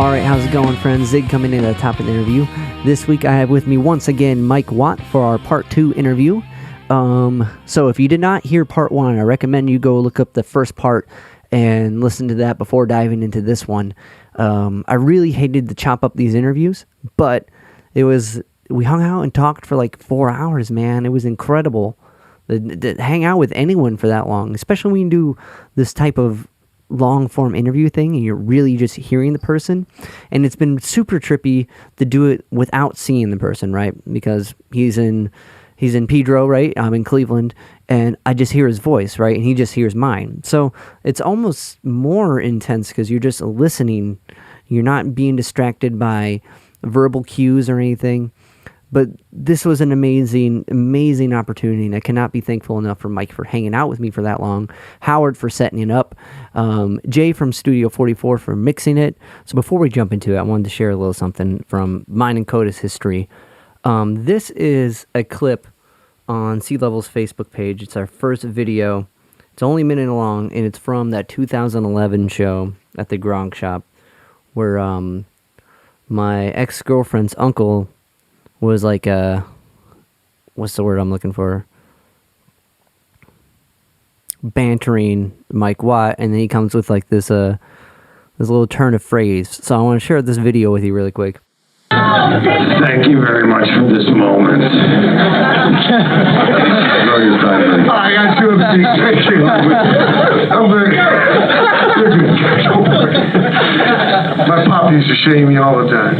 All right, how's it going, friends? Zig coming in at the top of the interview. This week I have with me once again Mike Watt for our part 2 interview. So if you did not hear part 1, I recommend you go look up the first part and listen to that before diving into this one. I really hated to chop up these interviews, but we hung out and talked for like 4 hours, man. It was incredible to hang out with anyone for that long, especially when you do this type of long form interview thing and you're really just hearing the person. And it's been super trippy to do it without seeing the person, right? Because he's in Pedro, right? I'm in Cleveland, and I just hear his voice, right? And he just hears mine. So it's almost more intense because you're just listening. You're not being distracted by verbal cues or anything. But this was an amazing, amazing opportunity, and I cannot be thankful enough for Mike for hanging out with me for that long, Howard for setting it up, Jay from Studio 44 for mixing it. So before we jump into it, I wanted to share a little something from mine and Coda's history. This is a clip on Sea Level's Facebook page. It's our first video. It's only a minute long, and it's from that 2011 show at the Gronk Shop, where my ex-girlfriend's uncle was like what's the word I'm looking for? Bantering Mike Watt, and then he comes with like this little turn of phrase. So I want to share this video with you really quick. Thank you very much for this moment. I got two of these pictures. I'm very... My pop used to shame me all the time.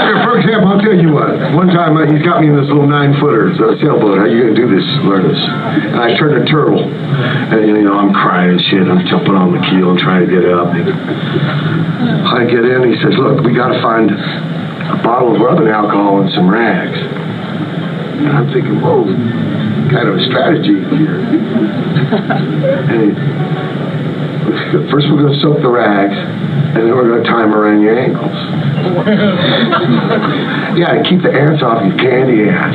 Here, for example, I'll tell you what. One time he's got me in this little 9-footer sailboat. How you going to do this? Learn this. And I turned a turtle. And, I'm crying and shit. I'm jumping on the keel and trying to get up. I get in, he says, look, we got to find a bottle of rubbing alcohol and some rags. And I'm thinking, whoa, kind of a strategy here. And first we're going to soak the rags, and then we're going to tie them around your ankles. Yeah, to keep the ants off your candy ass.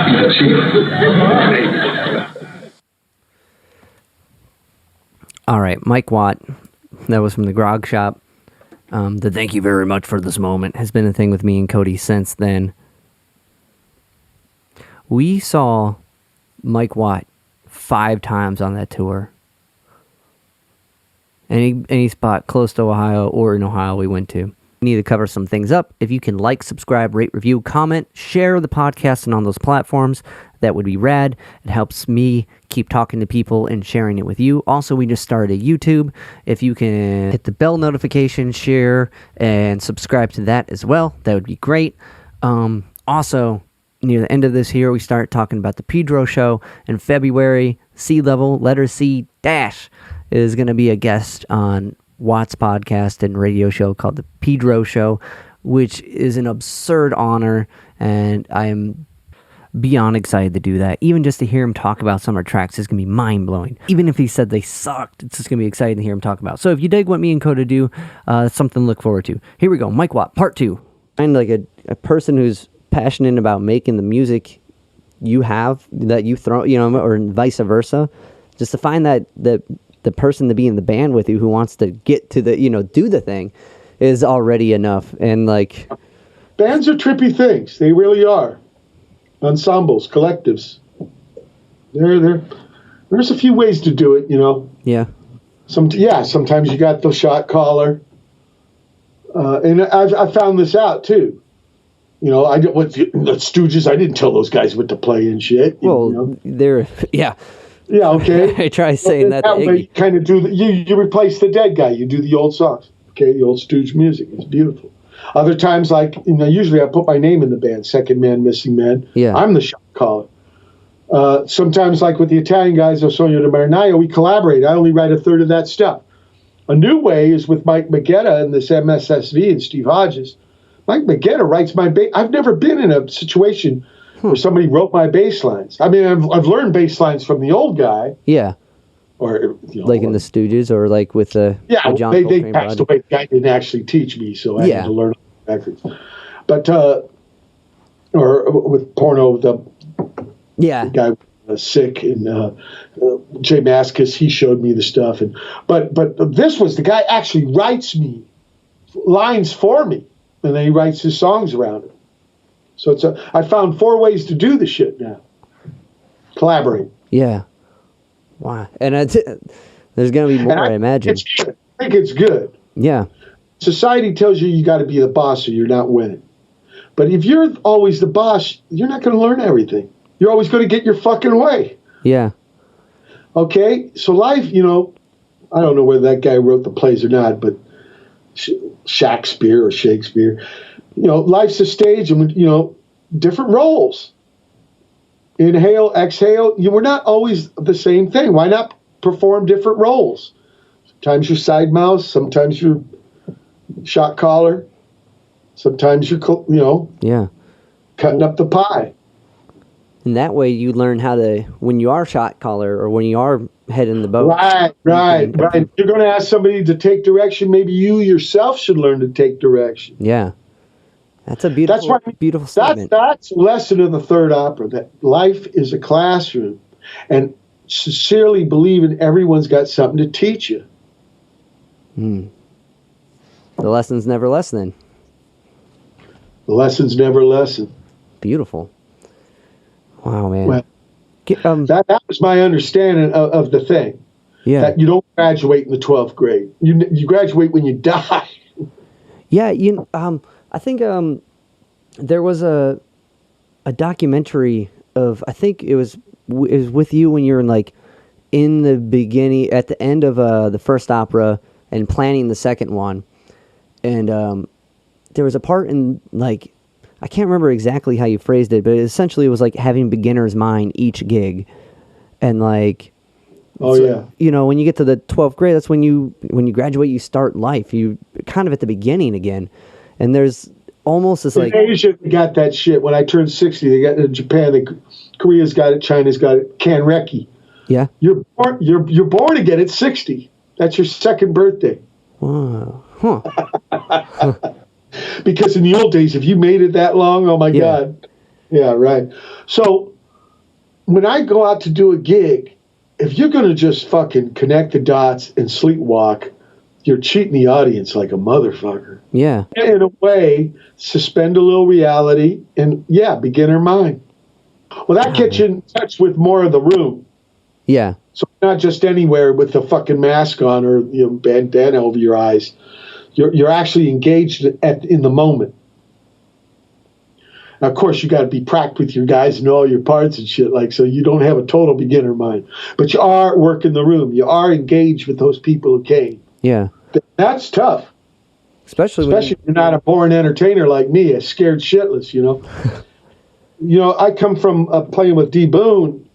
He's a chief. All right, Mike Watt, that was from the Grog Shop. The thank you very much for this moment has been a thing with me and Cody since then. We saw Mike Watt 5 times on that tour. Any spot close to Ohio or in Ohio we went to. We need to cover some things up. If you can like, subscribe, rate, review, comment, share the podcast and on those platforms, that would be rad. It helps me keep talking to people and sharing it with you. Also, we just started a YouTube. If you can hit the bell notification, share, and subscribe to that as well, that would be great. Also, near the end of this year, we start talking about the Pedro show in February. Sea Level, letter C dash, is going to be a guest on Watt's podcast and radio show called The Pedro Show, which is an absurd honor, and I am beyond excited to do that. Even just to hear him talk about some of our tracks is going to be mind-blowing. Even if he said they sucked, it's just going to be exciting to hear him talk about. So if you dig what me and Coda do, it's something to look forward to. Here we go, Mike Watt, part 2. Find like a person who's passionate about making the music you have, that you throw, or vice versa. Just to find that the person to be in the band with you who wants to get to the, do the thing is already enough. And like... Bands are trippy things. They really are. Ensembles, collectives. There's a few ways to do it, Yeah. Sometimes you got the shot caller. And I found this out too. With the Stooges, I didn't tell those guys what to play and shit. Well, they're, yeah. Yeah, okay. I try saying that. That way you kind of do you replace the dead guy. You do the old songs. Okay, the old Stooge music. It's beautiful. Other times, usually I put my name in the band, second man, missing man. Yeah. I'm the shot caller. Sometimes, like with the Italian guys, Sogno di Marinaio, we collaborate. I only write a third of that stuff. A new way is with Mike Magetta and this MSSV and Steve Hodges. Mike Magetta writes my bass. I've never been in a situation where somebody wrote my bass lines. I mean, I've learned bass lines from the old guy. Yeah. Or like in the Stooges, or like with the John they Coltrane passed body. away. The guy didn't actually teach me, so I had to learn records. But or with Porno, Yeah. The guy was sick, and Jay Mascis, he showed me the stuff. But this was the guy actually writes me lines for me, and then he writes his songs around it. So I found 4 ways to do the shit now. Collaborate. Yeah. Wow. And there's going to be more, I imagine. I think it's good. Yeah. Society tells you got to be the boss or you're not winning. But if you're always the boss, you're not going to learn everything. You're always going to get your fucking way. Yeah. Okay? So life, I don't know whether that guy wrote the plays or not, but Shakespeare, life's a stage and, different roles. Inhale, exhale. We're not always the same thing. Why not perform different roles? Sometimes you're side mouse, sometimes you're shot caller, sometimes you're, cutting up the pie. And that way you learn how to, when you are shot caller or when you are heading the boat. Right. You're going to ask somebody to take direction. Maybe you yourself should learn to take direction. Yeah. That's a beautiful statement. That's a lesson in the third opera, that life is a classroom. And sincerely believing everyone's got something to teach you. The lessons never lessen. The lessons never lessen. Beautiful. Wow, man. Well, that was my understanding of the thing. Yeah. That you don't graduate in the 12th grade. You graduate when you die. Yeah, I think there was a documentary of, I think it was with you when you were in the beginning, at the end of the first opera and planning the second one. And there was a part in I can't remember exactly how you phrased it, but essentially it was like having beginner's mind each gig. And when you get to the 12th grade, that's when you graduate, you start life. You kind of at the beginning again. And there's almost this in Asia got that shit. When I turned 60, they got it in Japan, Korea's got it, China's got it, Kanreki. Yeah. You're born again at 60. That's your second birthday. Wow. Huh. Because in the old days, if you made it that long, oh my God. Yeah, right. So when I go out to do a gig, if you're going to just fucking connect the dots and sleepwalk, you're cheating the audience like a motherfucker. Yeah. In a way, suspend a little reality and, beginner mind. Well, that gets you in touch with more of the room. Yeah. So not just anywhere with the fucking mask on or bandana over your eyes. You're actually engaged in the moment. Now, of course, you got to be pracked with your guys and all your parts and shit, so you don't have a total beginner mind. But you are working the room. You are engaged with those people who came. Yeah. That's tough. Especially if you're not a born entertainer like me, a scared shitless, I come from playing with D. Boone.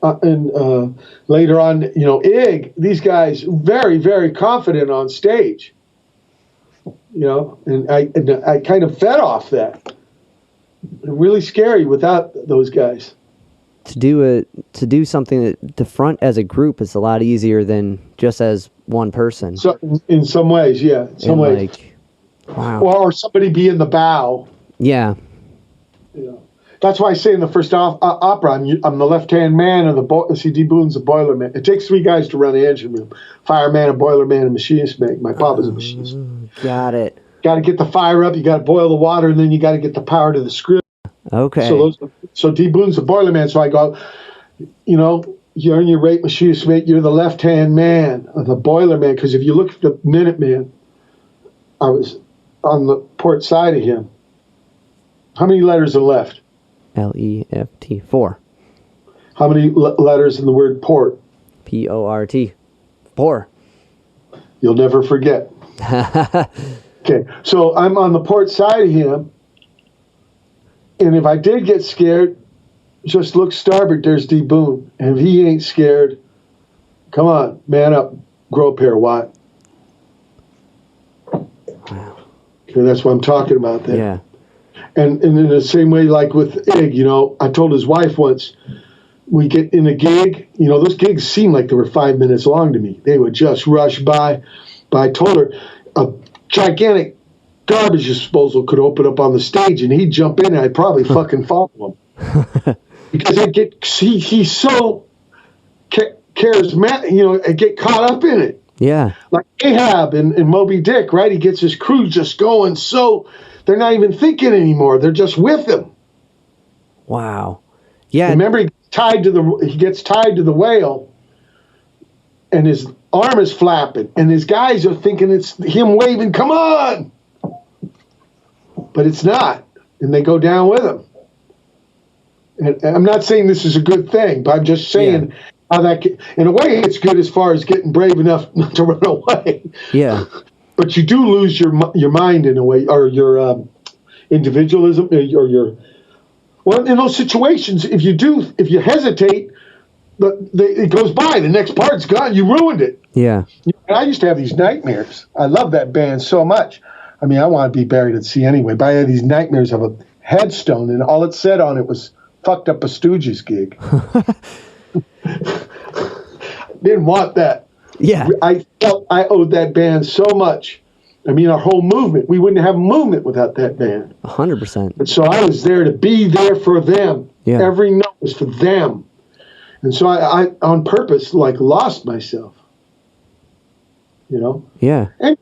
And later on, Ig, these guys very, very confident on stage, and I kind of fed off that. Really scary without those guys. To do something to front as a group is a lot easier than just as one person. So in some ways, yeah, wow. Or somebody be in the bow. Yeah. That's why I say in the first opera, I'm the left-hand man, and C.D. Boone's the boiler man. It takes 3 guys to run the engine room: fireman, a boiler man, and machinist man. My papa's a machinist. Got it. Got to get the fire up. You got to boil the water, and then you got to get the power to the screw. Okay. So D. Boone's the boiler man. So I go, you're in your rate machinist mate. You're the left-hand man, the boiler man. Because if you look at the Minutemen, I was on the port side of him. How many letters are left? Left. 4. How many letters in the word port? Port. 4. You'll never forget. Okay, so I'm on the port side of him, and if I did get scared, just look starboard, there's D. Boone. And if he ain't scared, come on, man up, grow a pair, Watt. Wow. Okay, that's what I'm talking about there. Yeah. And in the same way, like with Ig, I told his wife once, we get in a gig, those gigs seemed like they were 5 minutes long to me. They would just rush by. But I told her a gigantic garbage disposal could open up on the stage, and he'd jump in, and I'd probably fucking follow him. because he's so charismatic, I get caught up in it. Yeah. Like Ahab in Moby Dick, right? He gets his crew just going, so they're not even thinking anymore. They're just with him. Wow. Yeah. Remember, he gets tied to the whale, and his arm is flapping, and his guys are thinking it's him waving, "Come on!" But it's not, and they go down with him. And I'm not saying this is a good thing, but I'm just saying how that, in a way, it's good as far as getting brave enough not to run away. Yeah. But you do lose your mind in a way, or your individualism, or your. Well, in those situations, if you hesitate, it goes by. The next part's gone. You ruined it. Yeah. I used to have these nightmares. I love that band so much. I mean, I want to be buried at sea anyway, but I had these nightmares of a headstone, and all it said on it was "fucked up a Stooges gig." Didn't want that. Yeah. I felt I owed that band so much. I mean, our whole movement. We wouldn't have a movement without that band. 100%. And so I was there to be there for them. Yeah. Every note was for them. And so I on purpose, lost myself. Yeah. And,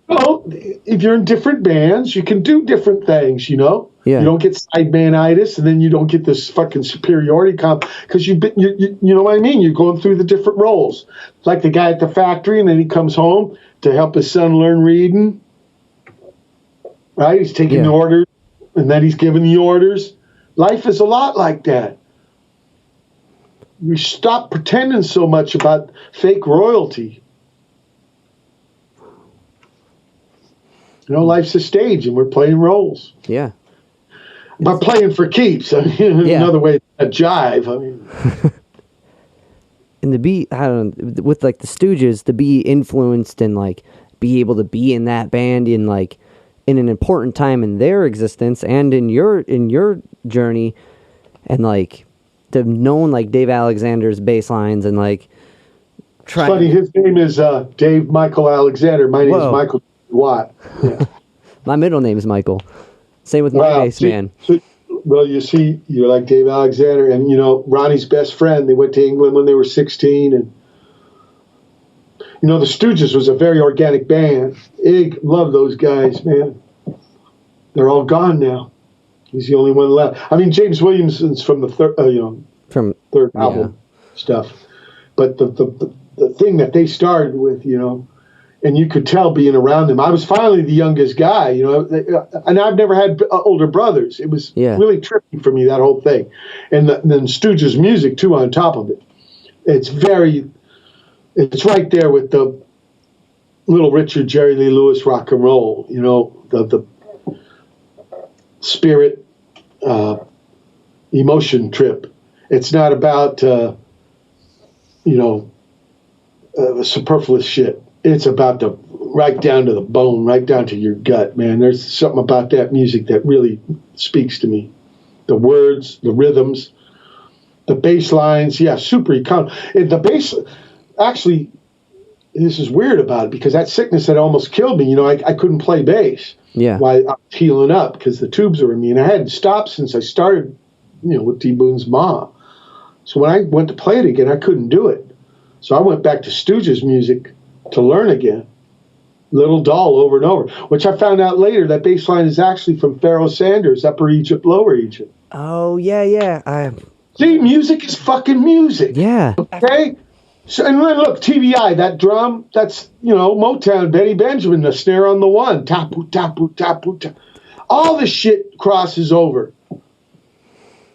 if you're in different bands, you can do different things, Yeah. You don't get sidemanitis, and then you don't get this fucking superiority because you know what I mean? You're going through the different roles. Like the guy at the factory, and then he comes home to help his son learn reading. Right? He's taking the orders, and then he's giving the orders. Life is a lot like that. We stop pretending so much about fake royalty. Life's a stage, and we're playing roles. Yeah. But playing for keeps. I mean, another way to jive. I mean. And to be, I don't know, with the Stooges, to be influenced and be able to be in that band in an important time in their existence and in your journey, and to know Dave Alexander's bass lines and It's funny, his name is Dave Michael Alexander. My name is Michael Watt. Yeah. My middle name is Michael. Same with my bass man. Well, you see, you're like Dave Alexander, and Ronnie's best friend. They went to England when they were 16, and the Stooges was a very organic band. Ig loved those guys, man. They're all gone now. He's the only one left. I mean, James Williamson's from the third album stuff, but the thing that they started with, and you could tell being around them. I was finally the youngest guy, and I've never had older brothers. It was really trippy for me, that whole thing. And then Stooges music, too, on top of it. It's right there with the Little Richard, Jerry Lee Lewis rock and roll, the spirit, emotion trip. It's not about, superfluous shit. It's about the right down to the bone, right down to your gut, man. There's something about that music that really speaks to me. The words, the rhythms, the bass lines, super econ. The bass, actually, this is weird about it because that sickness had almost killed me. I couldn't play bass. Yeah. While I was healing up because the tubes were in me, and I hadn't stopped since I started, with T Boone's Ma. So when I went to play it again, I couldn't do it. So I went back to Stooges music to learn again. Little Doll over and over, which I found out later that bass line is actually from Pharaoh Sanders, Upper Egypt, Lower Egypt. Oh, yeah. See, music is fucking music. Yeah. Okay? So, and then look, TBI, that drum, that's, Motown, Betty Benjamin, the snare on the one. Tapu, tapu, tapu, tapu. All this shit crosses over.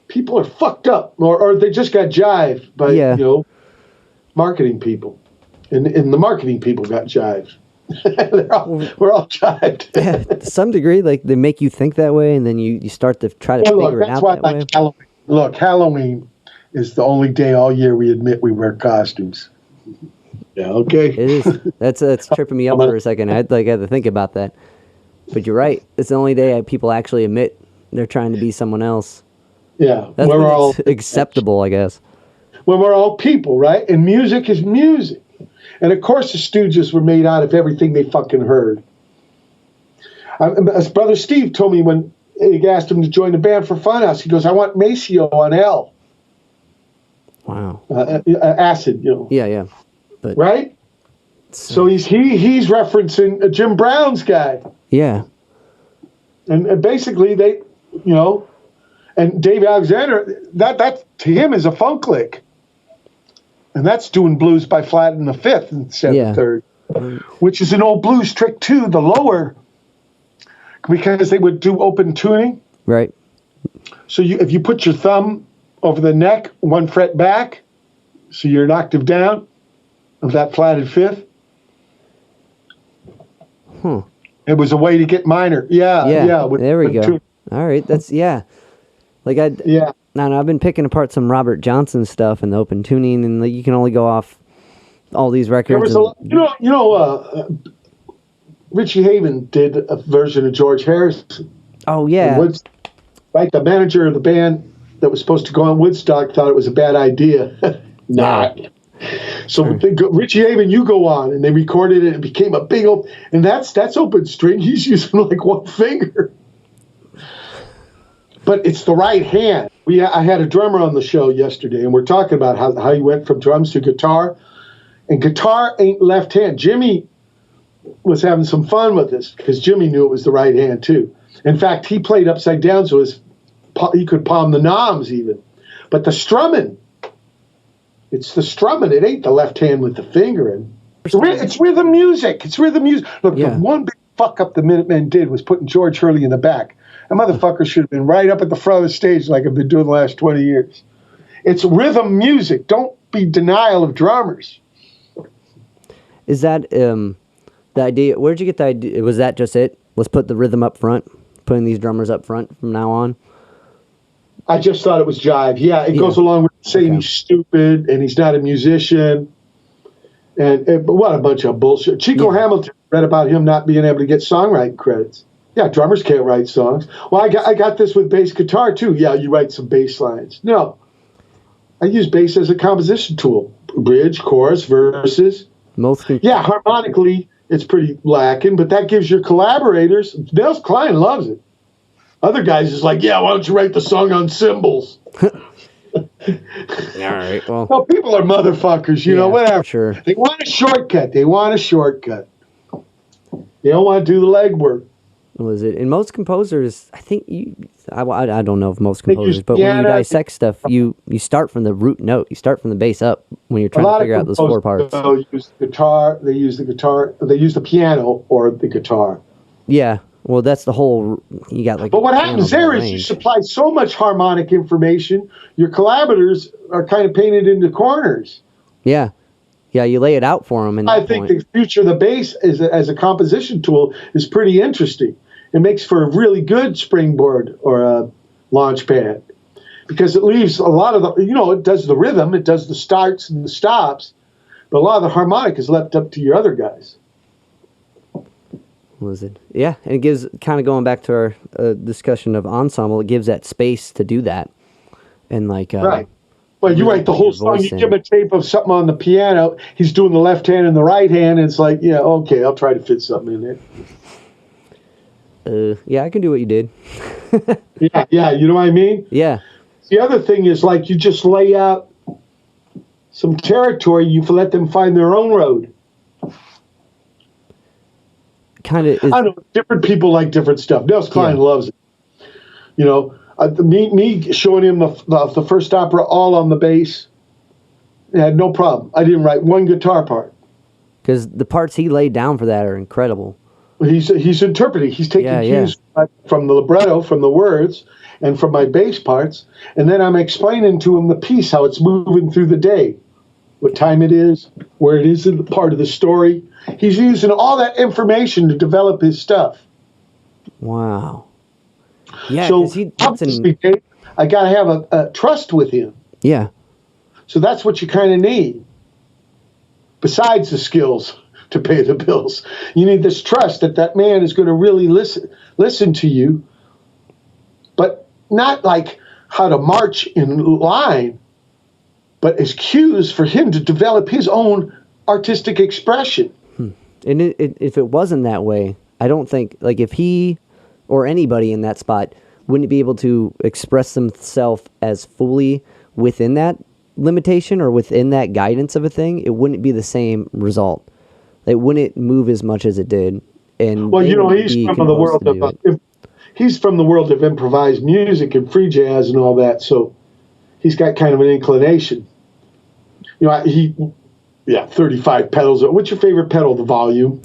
People are fucked up, or they just got jived by, marketing people. And the marketing people got jived. We're all jived. To some degree, they make you think that way, and then you start to try to figure it out that way. Halloween. Look, Halloween is the only day all year we admit we wear costumes. Yeah, okay. It is. That's tripping me up for a second. I had to think about that. But you're right. It's the only day people actually admit they're trying to be someone else. Yeah, that's we're all acceptable, I guess. When we're all people, right? And music is music. And of course, the Stooges were made out of everything they fucking heard. As Brother Steve told me when he asked him to join the band for Funhouse, he goes, "I want Maceo on L." Wow. Acid, Yeah. But right? So he's referencing Jim Brown's guy. Yeah. And basically they, and Dave Alexander, that to him is a funk lick. And that's doing blues by flat in the fifth instead of the third, which is an old blues trick too, the lower, because they would do open tuning. Right. So if you put your thumb over the neck, 1 fret back, so you're an octave down of that flatted fifth. It was a way to get minor. Yeah. There we go. All right. That's, Like I've been picking apart some Robert Johnson stuff and the open tuning, and you can only go off all these records. Richie Haven did a version of George Harrison. Oh yeah. Right, the manager of the band that was supposed to go on Woodstock thought it was a bad idea. Nah. So Richie Haven, you go on, and they recorded it. It became a big old, and that's open string. He's using like one finger, but it's the right hand. I had a drummer on the show yesterday, and we're talking about how he went from drums to guitar, and guitar ain't left hand. Jimmy was having some fun with this because Jimmy knew it was the right hand too. In fact, he played upside down so he could palm the knobs even. But the strumming, it's the strumming. It ain't the left hand with the finger in. It's rhythm music. Look, the one big fuck up the Minutemen did was putting George Hurley in the back. That motherfucker should have been right up at the front of the stage like I've been doing the last 20 years. It's rhythm music. Don't be denial of drummers. Is that the idea? Where'd you get the idea? Was that just it? Let's put the rhythm up front, putting these drummers up front from now on? I just thought it was jive. Yeah, it goes along with saying he's stupid and he's not a musician. And what a bunch of bullshit. Chico Hamilton read about him not being able to get songwriting credits. Yeah, drummers can't write songs. Well, I got this with bass guitar too. Yeah, you write some bass lines. No, I use bass as a composition tool. Bridge, chorus, verses. Harmonically, it's pretty lacking, but that gives your collaborators. Nels Klein loves it. Other guys is like, why don't you write the song on cymbals? All right. Well, people are motherfuckers, whatever. Sure. They want a shortcut. They don't want to do the legwork. Was it? And most composers, I think I don't know if most composers, but when you dissect stuff, you start from the root note. You start from the bass up when you're trying to figure out those four parts. They use the guitar. They use the piano or the guitar. Yeah. Well, that's the whole. You got like. But what happens there is you supply so much harmonic information, your collaborators are kind of painted into corners. Yeah. Yeah, you lay it out for them. I think the future of the bass as a composition tool is pretty interesting. It makes for a really good springboard or a launch pad because it leaves a lot of the, it does the rhythm, it does the starts and the stops, but a lot of the harmonic is left up to your other guys. Was it? Yeah, and it gives, kind of going back to our discussion of ensemble, it gives that space to do that. And right. Well, you write the whole song, you give him a tape of something on the piano, he's doing the left hand and the right hand, and it's like, okay, I'll try to fit something in there. I can do what you did. yeah, you know what I mean? Yeah. The other thing is, you just lay out some territory, you let them find their own road. Kind of. I don't know, different people like different stuff. Nels Klein loves it. Me showing him the first opera all on the bass, I had no problem. I didn't write one guitar part. Because the parts he laid down for that are incredible. He's interpreting. He's taking cues from the libretto, from the words, and from my bass parts, and then I'm explaining to him the piece, how it's moving through the day, what time it is, where it is in the part of the story. He's using all that information to develop his stuff. Wow. Yeah, so obviously, I got to have a trust with him. Yeah. So that's what you kind of need. Besides the skills to pay the bills, you need this trust that man is going to really listen to you, but not like how to march in line, but as cues for him to develop his own artistic expression. And if it wasn't that way, I don't think, if he or anybody in that spot wouldn't be able to express themselves as fully within that, limitation or within that guidance of a thing, it wouldn't be the same result. It wouldn't move as much as it did. And well, he's from the world of he's from the world of improvised music and free jazz and all that, so he's got kind of an inclination. 35 pedals. What's your favorite pedal? The volume.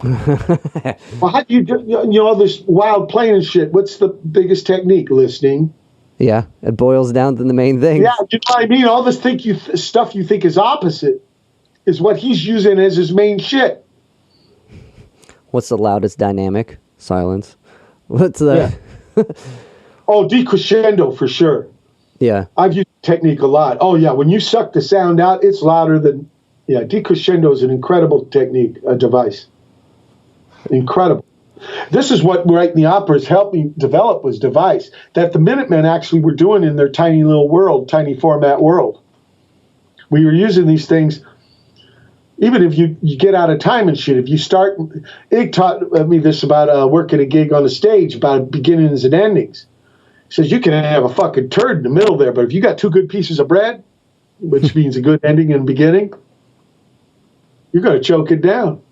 Well, how do you do? All this wild playing and shit. What's the biggest technique? Listening. Yeah, it boils down to the main thing. Yeah, you know what I mean? All this stuff you think is opposite is what he's using as his main shit. What's the loudest dynamic? Silence. What's that? Yeah. Oh, decrescendo for sure. Yeah. I've used technique a lot. Oh, yeah. When you suck the sound out, it's louder than... Yeah, decrescendo is an incredible technique, a device. Incredible. This is what writing the operas helped me develop, was device. That the Minutemen actually were doing in their tiny little world, tiny format world. We were using these things... Even if you get out of time and shit, if you start... Ig taught me this about working a gig on the stage, about beginnings and endings. He says, you can have a fucking turd in the middle there, but if you got two good pieces of bread, which means a good ending and beginning, you're going to choke it down.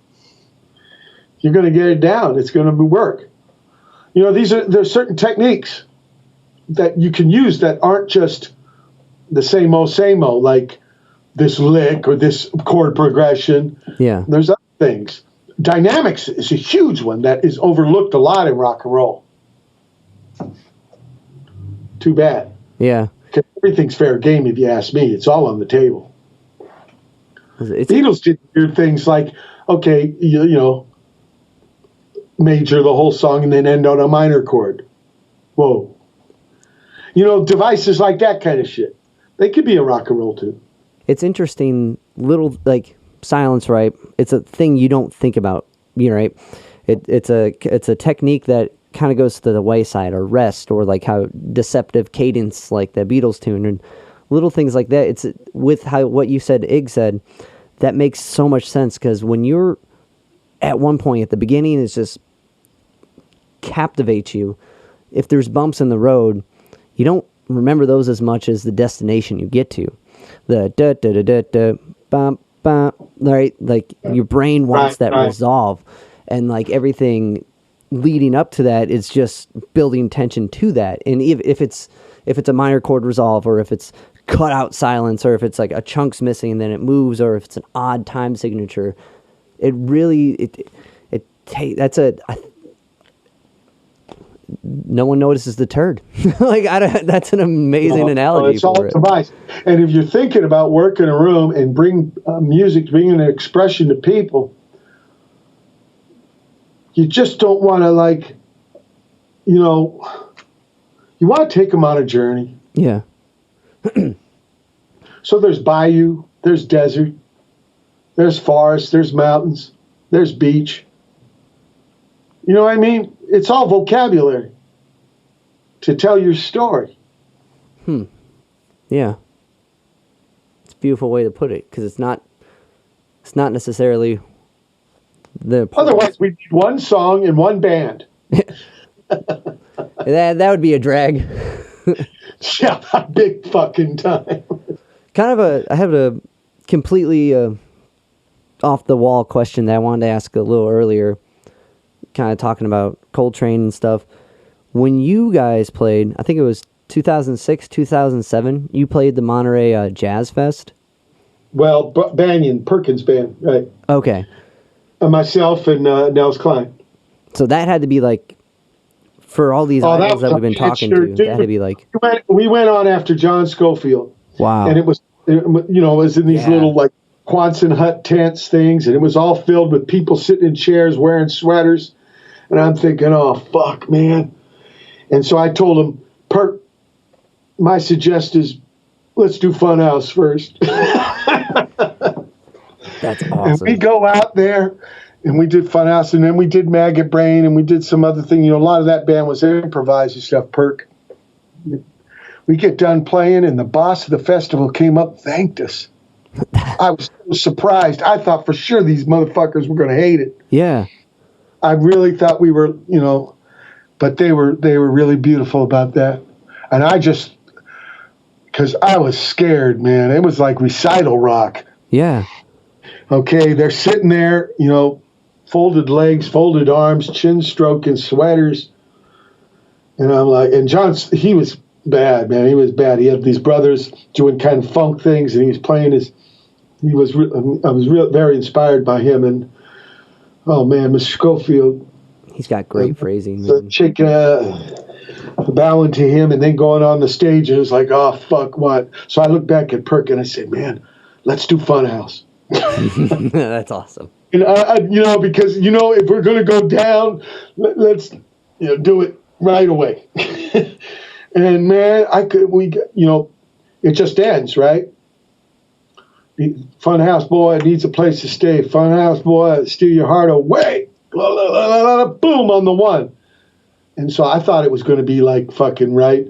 You're going to get it down. It's going to work. There's certain techniques that you can use that aren't just the same old, like this lick or this chord progression. Yeah. There's other things. Dynamics is a huge one that is overlooked a lot in rock and roll. Too bad. Yeah. Because everything's fair game if you ask me. It's all on the table. Beatles did weird things like, okay, major the whole song and then end on a minor chord. Whoa. Devices like that kind of shit. They could be a rock and roll too. It's interesting, little, like, silence, right? It's a thing you don't think about, right? It's a technique that kind of goes to the wayside, or rest, or like how deceptive cadence, like the Beatles tune, and little things like that. It's with how what you said, Ig said, that makes so much sense, because when you're at one point at the beginning, it just captivates you. If there's bumps in the road, you don't remember those as much as the destination you get to. The da da da da da bum bum, right? Like your brain wants that resolve, and like everything leading up to that is just building tension to that. And if it's a minor chord resolve, or if it's cut out silence, or if it's like a chunk's missing and then it moves, or if it's an odd time signature, it really no one notices the turd. That's an amazing analogy. It's all device. And if you're thinking about work in a room and bring music, bringing an expression to people, you just don't want to you want to take them on a journey. Yeah. So there's bayou, there's desert, there's forest, there's mountains, there's beach. You know what I mean? It's all vocabulary to tell your story. Yeah. It's a beautiful way to put it, because it's not necessarily the... Otherwise, we need one song and one band. that would be a drag. Yeah, a big fucking time. I have a completely off-the-wall question that I wanted to ask a little earlier, kind of talking about Coltrane and stuff. When you guys played, I think it was 2006, 2007, you played the Monterey Jazz Fest? Well, Banyan, Perkins Band, right. Okay. Myself and Nels Klein. So that had to be like, for all these idols that we've been talking to, that had to be like... We went on after John Scofield. Wow. And it was in these little like Quonset hut tents things, and it was all filled with people sitting in chairs wearing sweaters. And I'm thinking, oh, fuck, man. And so I told him, Perk, my suggestion is, let's do Funhouse first. That's awesome. And we go out there, and we did Funhouse, and then we did Maggot Brain, and we did some other thing. A lot of that band was improvised and stuff, Perk. We get done playing, and the boss of the festival came up and thanked us. I was so surprised. I thought for sure these motherfuckers were going to hate it. Yeah. I really thought we were, but they were really beautiful about that. And I just because I was scared, man. It was like recital rock. Yeah. Okay, they're sitting there, you know, folded legs, folded arms, chin stroking, sweaters. And I'm like, and he was bad, man. He was bad. He had these brothers doing kind of funk things, and he was playing I was very inspired by him. And, oh, man, Mr. Schofield. He's got great phrasing. The chick bowing to him and then going on the stage, and it was like, oh, fuck, what? So I looked back at Perk, and I said, man, let's do Funhouse. That's awesome. And you know, because, you know, if we're going to go down, let's, you know, do it right away. And man, you know, it just ends, right? Funhouse boy needs a place to stay. Funhouse boy, steal your heart away. La, la, la, la, la, boom on the one. And so I thought it was going to be like fucking, right?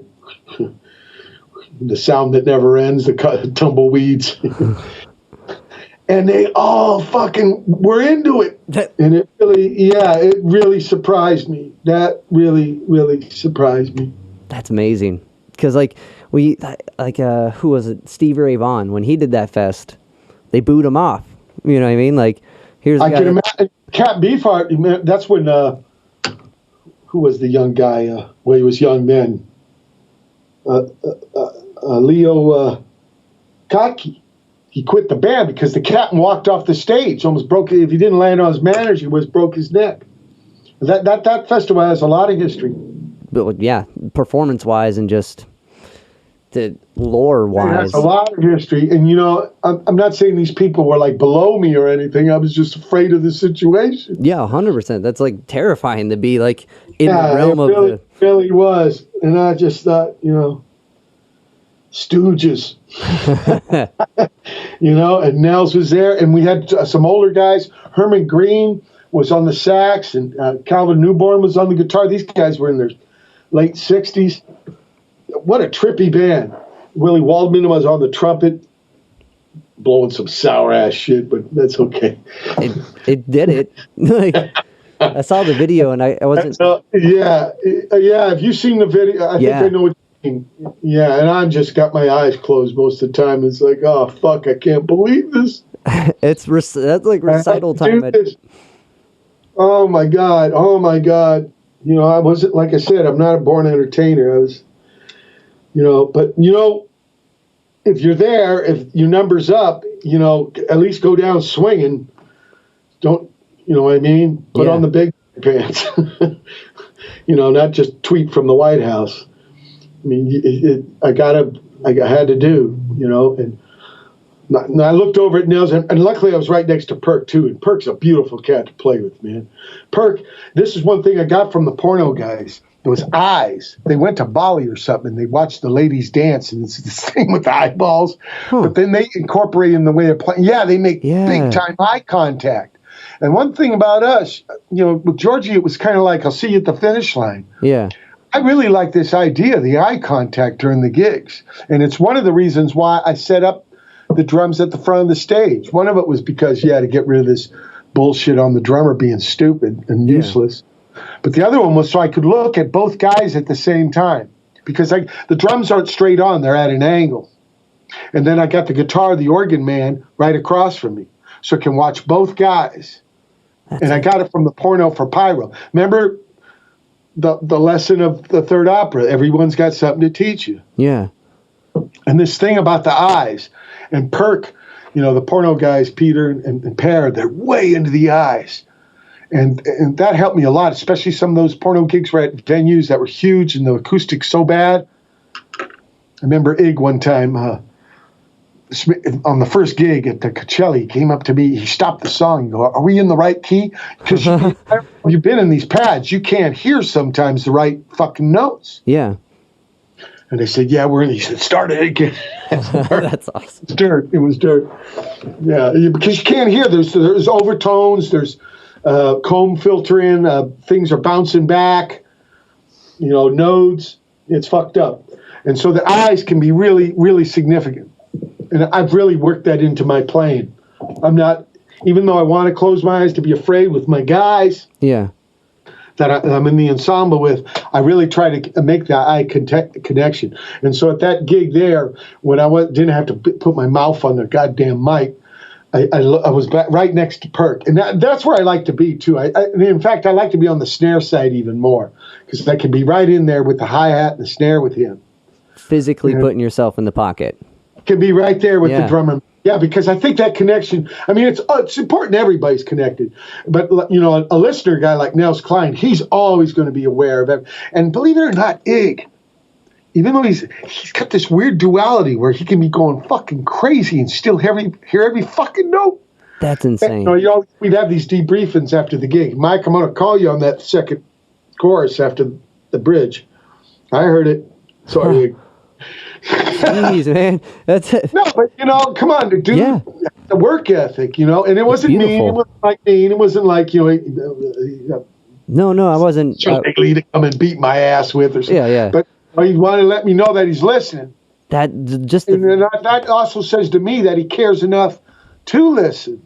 The sound that never ends, the tumbleweeds. And they all fucking were into it. And it really surprised me. That really, really surprised me. That's amazing. Because, like, who was it? Stevie Ray Vaughan, when he did that fest, they booed him off. You know what I mean? Like, here's I can imagine. Cat Beefheart, that's when, who was the young guy? Well, he was young then. Leo Kottke. He quit the band because the captain walked off the stage, almost broke it. If he didn't land on his manners, he broke his neck. That festival has a lot of history. But yeah, performance-wise and just the lore-wise. It has a lot of history. And, you know, I'm not saying these people were, like, below me or anything. I was just afraid of the situation. Yeah, 100%. That's, like, terrifying to be, like, in the realm of it really was. And I just thought, you know, Stooges. You know, and Nels was there, and we had some older guys. Herman Green was on the sax, and Calvin Newborn was on the guitar. These guys were in their late 60s. What a trippy band. Willie Waldman was on the trumpet, blowing some sour-ass shit, but that's okay. It did it. Like, I saw the video, and I wasn't... Yeah, have you seen the video? I think I know what. Yeah, and I just got my eyes closed most of the time. It's like, oh, fuck, I can't believe this. That's like recital time. Oh, my God. You know, I wasn't, like I said, I'm not a born entertainer. I was, you know, but, you know, if you're there, if your number's up, you know, at least go down swinging. Don't, you know what I mean? Put on the big pants. You know, not just tweet from the White House. I mean, I had to do, you know, and I looked over at Nels, and luckily I was right next to Perk, too, and Perk's a beautiful cat to play with, man. Perk, this is one thing I got from the porno guys. There was eyes. They went to Bali or something, and they watched the ladies dance, and it's this thing with the eyeballs, but then they incorporate in the way of playing. Yeah, they make big-time eye contact. And one thing about us, you know, with Georgie, it was kind of like, I'll see you at the finish line. Yeah. I really like this idea, the eye contact during the gigs. And it's one of the reasons why I set up the drums at the front of the stage. One of it was because, to get rid of this bullshit on the drummer being stupid and useless. But the other one was so I could look at both guys at the same time. Because the drums aren't straight on, they're at an angle. And then I got the guitar, the organ man, right across from me. So I can watch both guys. And I got it from the porno for Pyro. Remember the lesson of the third opera, everyone's got something to teach you. Yeah. And this thing about the eyes, and Perk, you know, the porno guys, Peter and Per, they're way into the eyes. And that helped me a lot, especially some of those porno gigs were at venues that were huge and the acoustics so bad. I remember Ig one time, on the first gig at the Coachella, he came up to me, he stopped the song and go, "Are we in the right key?" Because you've been in these pads, you can't hear sometimes the right fucking notes. Yeah. And they said, "Yeah, we're in." He said, "Start it again." That's awesome. It's dirt. It was dirt. Yeah, because you can't hear. There's overtones. There's comb filtering. Things are bouncing back. You know, nodes. It's fucked up. And so the eyes can be really, really significant. And I've really worked that into my playing. I'm not, even though I want to close my eyes to be afraid with my guys. Yeah. I'm in the ensemble with, I really try to make that eye connection. And so at that gig there, when I didn't have to put my mouth on the goddamn mic, I was right next to Perk. And that's where I like to be, too. In fact, I like to be on the snare side even more, because I can be right in there with the hi-hat and the snare with him. Physically putting yourself in the pocket. Can be right there with the drummer. Yeah, because I think that connection, I mean, it's important everybody's connected. But, you know, a listener guy like Nels Klein, he's always going to be aware of it. And believe it or not, Ig, even though he's got this weird duality where he can be going fucking crazy and still hear every fucking note. That's insane. And, you know, we'd have these debriefings after the gig. Mike, I'm going to call you on that second chorus after the bridge. I heard it. Sorry, Ig. Jeez, man. That's it. No, but, you know, come on, dude. Yeah. The work ethic, you know, and it wasn't mean. It wasn't like mean. It wasn't like, you know, No, I wasn't. Lee to come and beat my ass with or something. Yeah. But he wanted to let me know that he's listening. That also says to me that he cares enough to listen.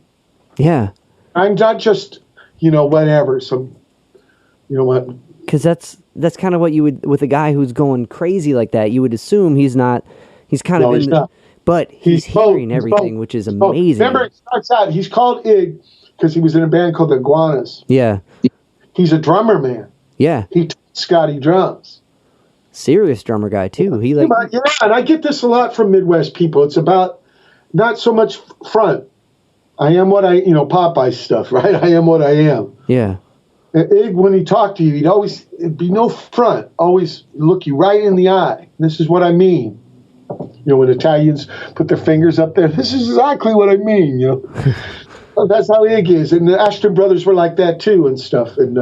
Yeah. I'm not just, you know, whatever. Some, you know what? Because that's kind of what you would, with a guy who's going crazy like that, you would assume he's kind of not. But he's hearing everything, which is amazing. Remember, it starts out, he's called Ig because he was in a band called the Iguanas. Yeah. He's a drummer, man. Yeah. He taught Scotty drums. Serious drummer guy, too. Yeah, and I get this a lot from Midwest people. It's about not so much front. I am what Popeye stuff, right? I am what I am. Yeah. And Ig, when he talked to you, it'd be no front. Always look you right in the eye. This is what I mean. You know, when Italians put their fingers up there, this is exactly what I mean, you know. That's how Ig is. And the Ashton brothers were like that, too, and stuff. And,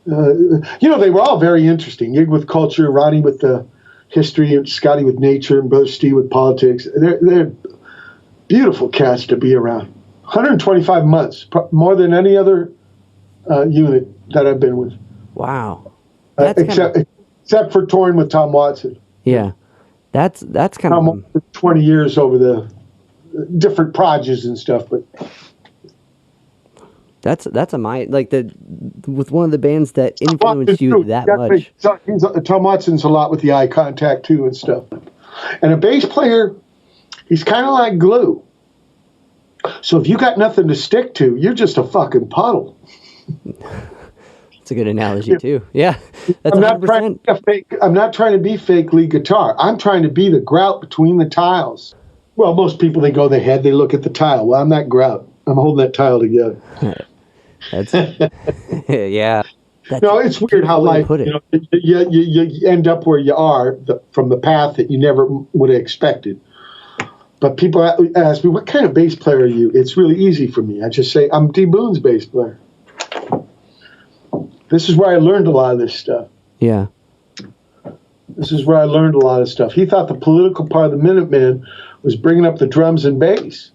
you know, they were all very interesting. Ig with culture, Ronnie with the history, and Scotty with nature, and Brother Steve with politics. They're beautiful cats to be around. 125 months, more than any other unit that I've been with. Wow. Except for touring with Tom Watson. Yeah. That's kind of 20 years over the different projects and stuff, but that's with one of the bands that influenced you that much. Tom Watson's a lot with the eye contact too and stuff. And a bass player, he's kind of like glue. So if you got nothing to stick to, you're just a fucking puddle. That's a good analogy too. Yeah, that's I'm not trying to be fake lead guitar. I'm trying to be the grout between the tiles. Well, most people, they look at the tile. Well, I'm that grout. I'm holding that tile together. That's yeah. No, it's weird how life. You end up where you are from the path that you never would have expected. But people ask me, "What kind of bass player are you?" It's really easy for me. I just say, "I'm D. Boone's bass player." This is where I learned a lot of this stuff. Yeah. This is where I learned a lot of stuff. He thought the political part of the Minutemen was bringing up the drums and bass.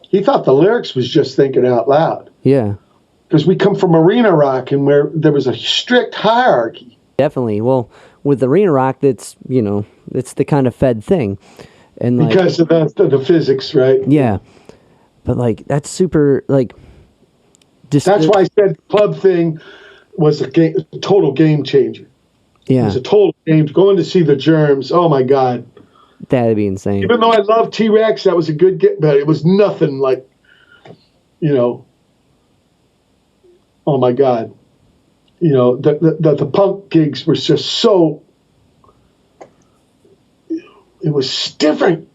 He thought the lyrics was just thinking out loud. Yeah. Because we come from arena rock and where there was a strict hierarchy. Definitely. Well, with arena rock, it's the kind of fed thing. And because of the physics, right? Yeah. But that's super that's why I said the club thing was a total game changer. Yeah. It was a total game. Going to see the Germs, oh my God. That'd be insane. Even though I love T-Rex, that was a good get, but it was nothing like, oh my God. The punk gigs were just so, it was different.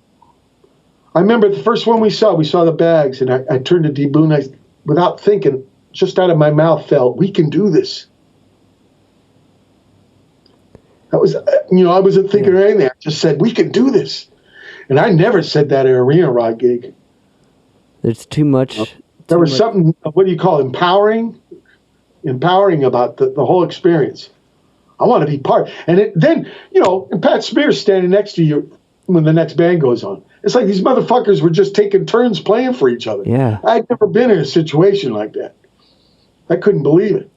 I remember the first one we saw the Bags, and I turned to D. Boone, without thinking, just out of my mouth fell, "We can do this." That was, I wasn't thinking of anything. I just said, "We can do this." And I never said that at an arena rock gig. There's too much. There was something, what do you call it, empowering about the whole experience. I want to be part. And then, and Pat Smear's standing next to you when the next band goes on. It's like these motherfuckers were just taking turns playing for each other. Yeah. I'd never been in a situation like that. I couldn't believe it.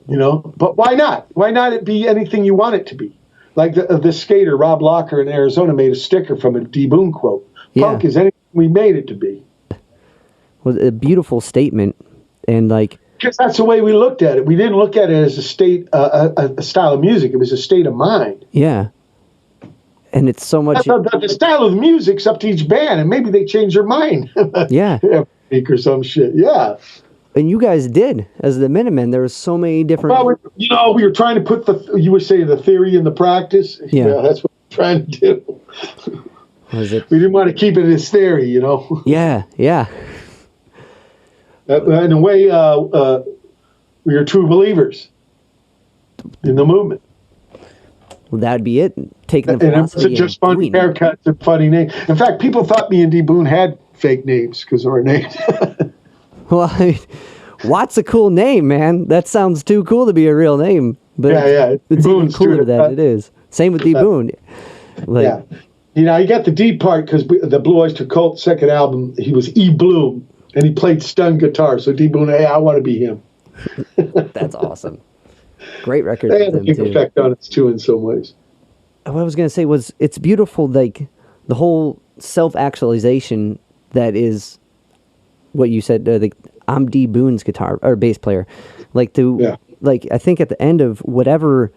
But why not? Why not it be anything you want it to be? Like the skater, Rob Locker in Arizona, made a sticker from a D. Boone quote. Punk is anything we made it to be. Well, a beautiful statement. And Because that's the way we looked at it. We didn't look at it as a state, a style of music. It was a state of mind. Yeah. And it's so much. The style of the music's up to each band, and maybe they change their mind. Yeah. Or some shit. Yeah. And you guys did, as the Minutemen. There was so many different. Well, we were trying to put you were saying the theory in the practice. Yeah. That's what we're trying to do. Was it? We didn't want to keep it as theory, Yeah, yeah. In a way, we are true believers in the movement. Well, that'd be it. Taking the And it philosophy wasn't just funny doing it. haircuts and funny names. In fact, people thought me and D. Boone had fake names because of our names. Well, I mean, Watt's a cool name, man. That sounds too cool to be a real name. But Yeah. it's even Boone's cooler too. that it is. Same with D. Boone. Like, Yeah. You got the D part because the Blue Oyster Cult second album, he was E. Bloom, and he played stun guitar. So D. Boone, hey, I want to be him. that's awesome. Great record. They had a them big too. effect on us, too, in some ways. What I was going to say was it's beautiful, like the whole self-actualization that is what you said, I'm D. Boone's guitar or bass player. Like like I think at the end of whatever,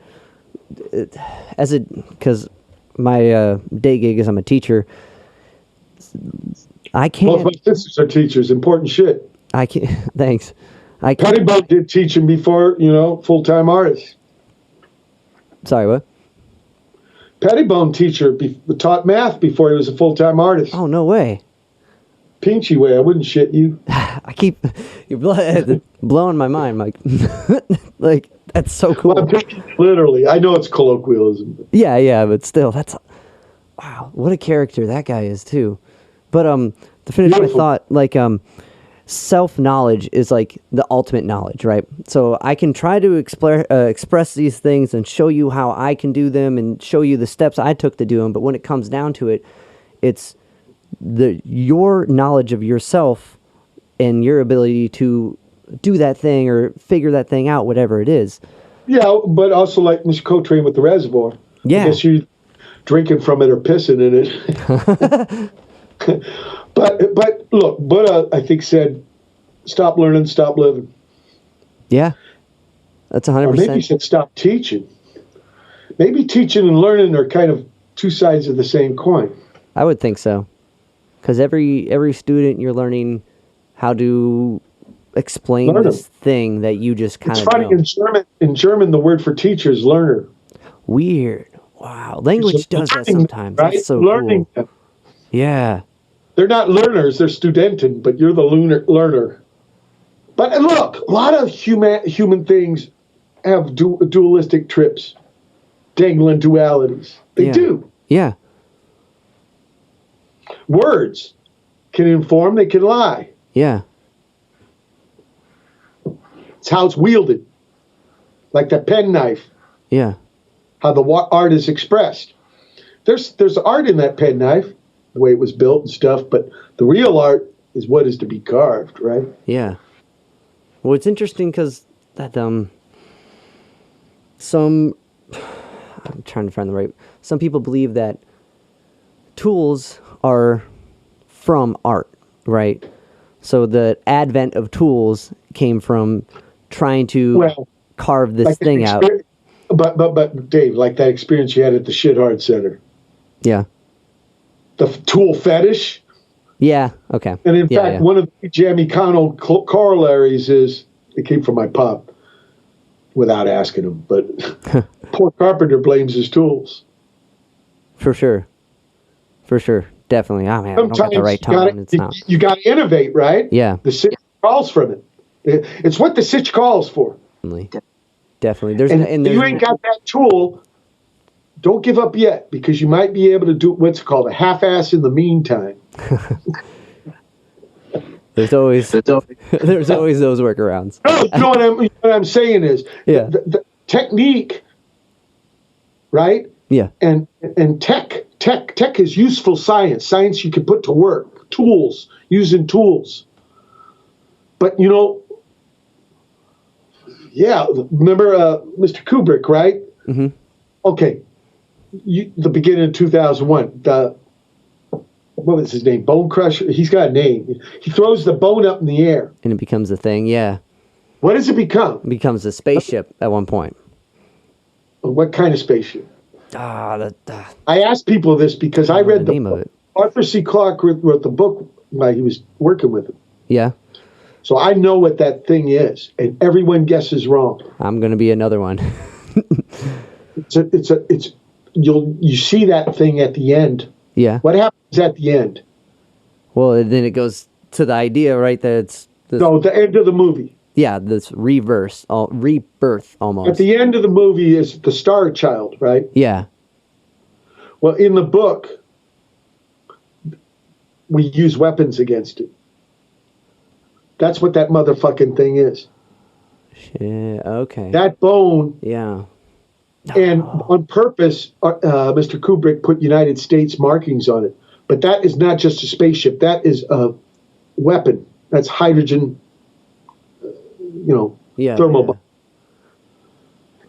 because my day gig is I'm a teacher. I can't. Both my sisters are teachers. Important shit. I can't. Thanks. I can't. Pettibone did teaching before, full-time artist. Sorry, what? Pettibone teacher taught math before he was a full-time artist. Oh, no way. Pinchy way, I wouldn't shit you. I keep you're blowing my mind, Mike. Like that's so cool. Well, literally, I know it's colloquialism. But. Yeah, but still, that's wow. What a character that guy is too. But to finish Beautiful. my thought, like self-knowledge is like the ultimate knowledge, right? So I can try to express these things and show you how I can do them and show you the steps I took to do them. But when it comes down to it, it's your knowledge of yourself and your ability to do that thing or figure that thing out, whatever it is. Yeah, but also like Mr. Coltrane with the Reservoir. Yeah. I guess you drinking from it or pissing in it. But look, Buddha, I think, said, stop learning, stop living. Yeah. That's 100%. Or maybe he said, stop teaching. Maybe teaching and learning are kind of two sides of the same coin. I would think so. Because every student, you're learning how to explain this thing that you just kind of know. It's funny, in German, the word for teacher is learner. Weird. Wow. Language does that sometimes. Right? That's so learning cool. them. Yeah. They're not learners, they're studenten, but you're the learner. But look, a lot of human things have dualistic trips, dangling dualities. They do. Yeah. Words can inform, they can lie. Yeah. It's how it's wielded. Like that penknife. Yeah. How the art is expressed. There's art in that penknife, the way it was built and stuff, but the real art is what is to be carved, right? Yeah. Well, it's interesting because that I'm trying to find the right. Some people believe that tools are from art, right? So the advent of tools came from trying to carve this thing out. But Dave, like that experience you had at the Shit Hard Center. Yeah. The tool fetish. Yeah. Okay. And in fact, one of the Jamie Connell corollaries is it came from my pop, without asking him. But poor Carpenter blames his tools. For sure. Definitely. Oh man, I don't got the right tone. You got to innovate, right? Yeah. The sitch calls from it. It's what the sitch calls for. Definitely. And you ain't got that tool. Don't give up yet, because you might be able to do what's called a half-ass in the meantime. There's always those workarounds. No, what I'm saying is, the technique, right? Yeah. And tech is useful science. Science you can put to work. Tools, using tools. But remember Mr. Kubrick, right? Mm-hmm. Okay. The beginning of 2001, what was his name? Bone Crusher? He's got a name. He throws the bone up in the air. And it becomes a thing, yeah. What does it become? It becomes a spaceship at one point. What kind of spaceship? I I asked people this because I read the name of it. Arthur C. Clarke wrote the book while he was working with him. Yeah. So I know what that thing is, and everyone guesses wrong. I'm going to be another one. You see that thing at the end. Yeah. What happens at the end? Well, then it goes to the idea, right, that it's... No, the end of the movie. Yeah, this rebirth almost. At the end of the movie is the Star Child, right? Yeah. Well, in the book, we use weapons against it. That's what that motherfucking thing is. Shit, okay. That bone. Yeah. And on purpose, Mr. Kubrick put United States markings on it. But that is not just a spaceship. That is a weapon. That's hydrogen, thermal bomb.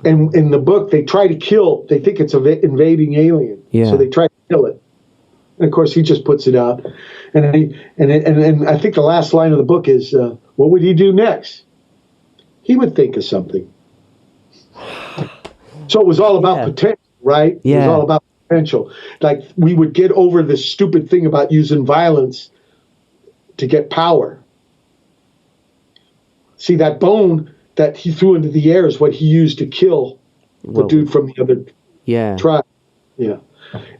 And in the book, they try to kill. They think it's an invading alien. Yeah. So they try to kill it. And of course, he just puts it out. And I think the last line of the book is, what would he do next? He would think of something. So it was all about potential, right? Yeah. It was all about potential. Like, we would get over this stupid thing about using violence to get power. See, that bone that he threw into the air is what he used to kill the dude from the other tribe. Yeah.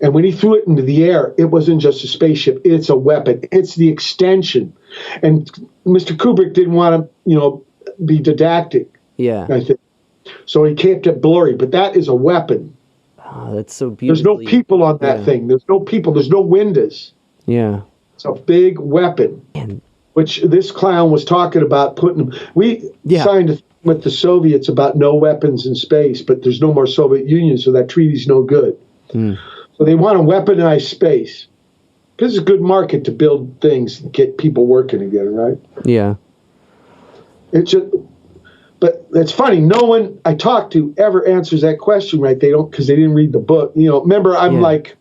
And when he threw it into the air, it wasn't just a spaceship. It's a weapon. It's the extension. And Mr. Kubrick didn't want to, be didactic. Yeah. I think. So he kept it blurry. But that is a weapon. Oh, that's so beautiful. There's no people on that thing. There's no people. There's no windows. Yeah. It's a big weapon. Man. Which this clown was talking about putting. We signed a with the Soviets about no weapons in space, but there's no more Soviet Union, so that treaty's no good. Mm. So they want to weaponize space. Because it's a good market to build things and get people working again, right? Yeah. But it's funny. No one I talk to ever answers that question right. They don't, because they didn't read the book. Remember, I'm like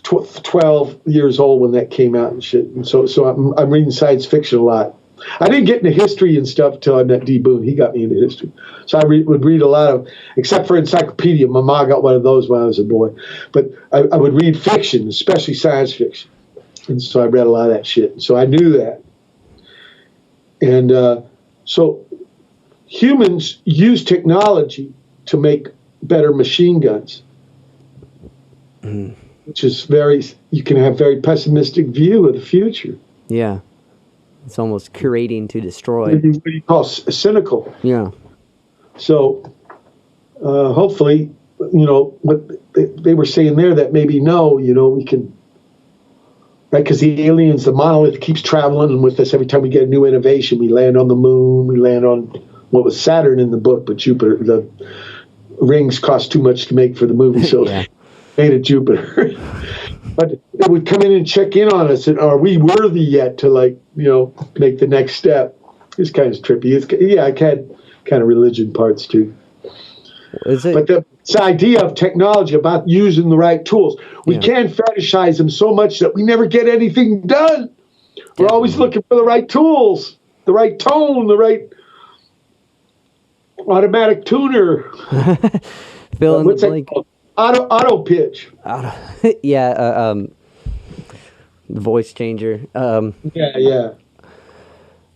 12 years old when that came out and shit. And so I'm reading science fiction a lot. I didn't get into history and stuff until I met D. Boone. He got me into history. So I would read a lot of, except for encyclopedia. My mom got one of those when I was a boy. But I would read fiction, especially science fiction. And so I read a lot of that shit. So I knew that. And so humans use technology to make better machine guns. Mm. Which is you can have very pessimistic view of the future. Yeah. It's almost curating to destroy. What do you call cynical? Yeah. So hopefully, what they were saying there that maybe we can, right? Because the aliens, the monolith keeps traveling with us every time we get a new innovation. We land on the moon. We land on what was Saturn in the book, but Jupiter. The rings cost too much to make for the movie, so made it Jupiter. But they would come in and check in on us, and are we worthy yet to make the next step? It's kind of trippy. I had kind of religion parts too. Is it? But this idea of technology about using the right tools, we can't fetishize them so much that we never get anything done. We're always looking for the right tools, the right tone, the right automatic tuner. Fill in the blank. Auto pitch. Voice changer. Yeah. I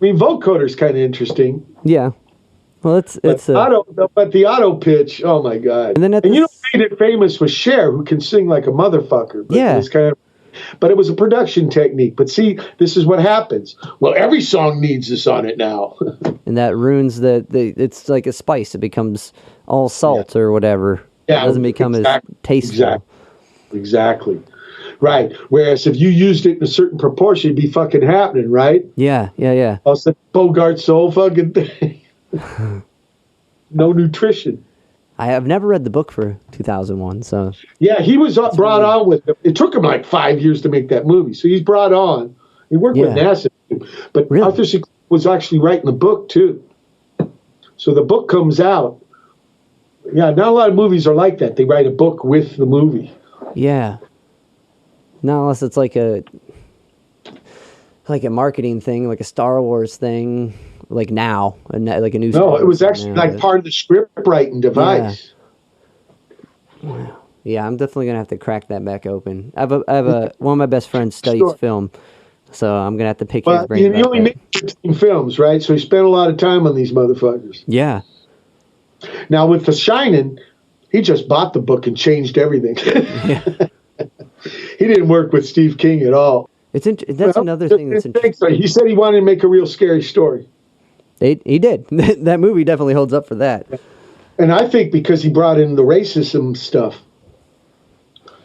mean, vocoder's kind of interesting. Yeah. Well, but the auto pitch. Oh my god! And then made it famous was Cher, who can sing like a motherfucker. But but it was a production technique. But see, this is what happens. Well, every song needs this on it now. And that ruins it's like a spice. It becomes all salt or whatever. Yeah, it doesn't become as tasteful. Exactly. Right. Whereas if you used it in a certain proportion, it'd be fucking happening, right? Yeah. Also, Bogart's the whole fucking thing. No nutrition. I have never read the book for 2001, so... Yeah, he was brought on with it. It took him like 5 years to make that movie, so he's brought on. He worked with NASA, but Arthur C. Clarke was actually writing the book, too. So the book comes out. Yeah, not a lot of movies are like that. They write a book with the movie. Yeah. Not unless it's like a marketing thing, like a Star Wars thing, like now, like a new. No, it was actually like part of the script writing device. Wow. Yeah, I'm definitely gonna have to crack that back open. I have a one of my best friends studies film, so I'm gonna have to pick his brain. He only made 15 films, right? So he spent a lot of time on these motherfuckers. Yeah. Now with The Shining, he just bought the book and changed everything. Yeah. He didn't work with Steve King at all. That's another thing that's interesting. He said he wanted to make a real scary story. He did. That movie definitely holds up for that. And I think because he brought in the racism stuff,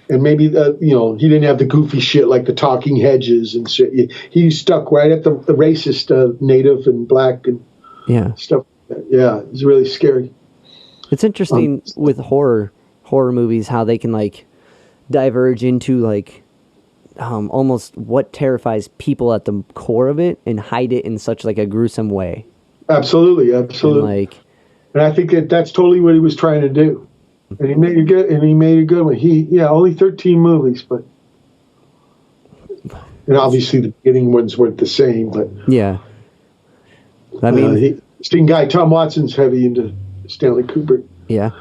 and maybe he didn't have the goofy shit like the talking hedges and shit. He stuck right at the racist native and black and stuff. Yeah, it's really scary. It's interesting with horror movies how they can like diverge into like almost what terrifies people at the core of it and hide it in such like a gruesome way. Absolutely. And I think that's totally what he was trying to do. And he made a good one. Only 13 movies, but and obviously the beginning ones weren't the same, but yeah. I mean, Tom Watson's heavy into Stanley Kubrick. Yeah.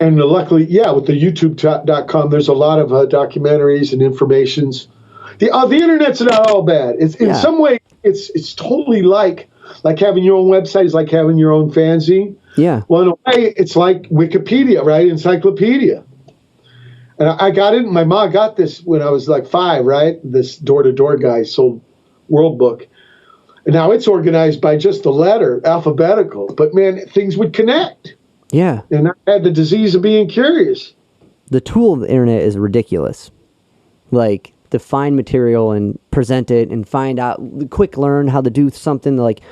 And luckily, with the YouTube.com, there's a lot of documentaries and informations. The internet's not all bad. It's in some way, it's totally like having your own website is like having your own fanzine. Yeah. Well, in a way, it's like Wikipedia, right? Encyclopedia. And I got it. My mom got this when I was like 5, right? This door-to-door guy sold World Book. And now it's organized by just the letter, alphabetical. But, man, things would connect. Yeah. And I had the disease of being curious. The tool of the internet is ridiculous. Like, to find material and present it and find out, quick learn how to do something to, like,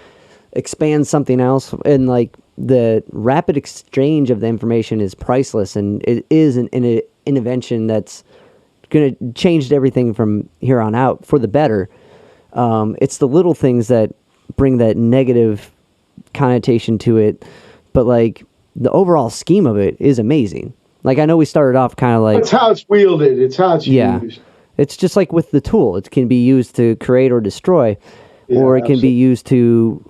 expand something else. And, like, the rapid exchange of the information is priceless. And it is an intervention that's going to change everything from here on out for the better. It's the little things that bring that negative connotation to it. But, like, the overall scheme of it is amazing. Like, I know we started off kind of like... It's how it's wielded. It's how it's used. It's just like with the tool. It can be used to create or destroy, or it can be used to...